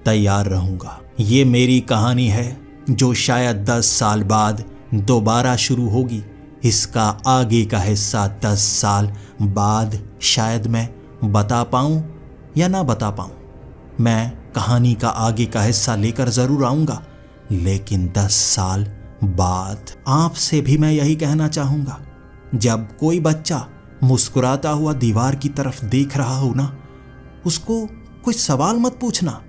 तैयार रहूंगा। ये मेरी कहानी है जो शायद 10 साल बाद दोबारा शुरू होगी। इसका आगे का हिस्सा 10 साल बाद शायद मैं बता पाऊं या ना बता पाऊं। मैं कहानी का आगे का हिस्सा लेकर ज़रूर आऊँगा, लेकिन 10 साल बाद। आपसे भी मैं यही कहना चाहूँगा, जब कोई बच्चा मुस्कुराता हुआ दीवार की तरफ देख रहा हो ना, उसको कुछ सवाल मत पूछना,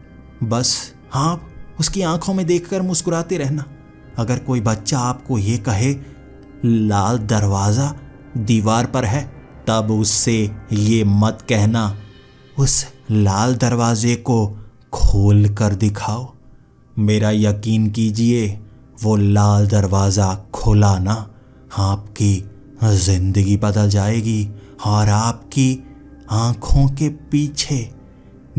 बस आप उसकी आंखों में देखकर मुस्कुराते रहना। अगर कोई बच्चा आपको ये कहे लाल दरवाज़ा दीवार पर है, तब उससे ये मत कहना उस लाल दरवाजे को खोल कर दिखाओ। मेरा यकीन कीजिए, वो लाल दरवाज़ा खोला ना, आपकी ज़िंदगी बदल जाएगी। और आपकी आँखों के पीछे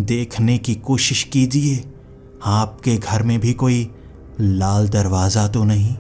देखने की कोशिश कीजिए, आपके घर में भी कोई लाल दरवाज़ा तो नहीं।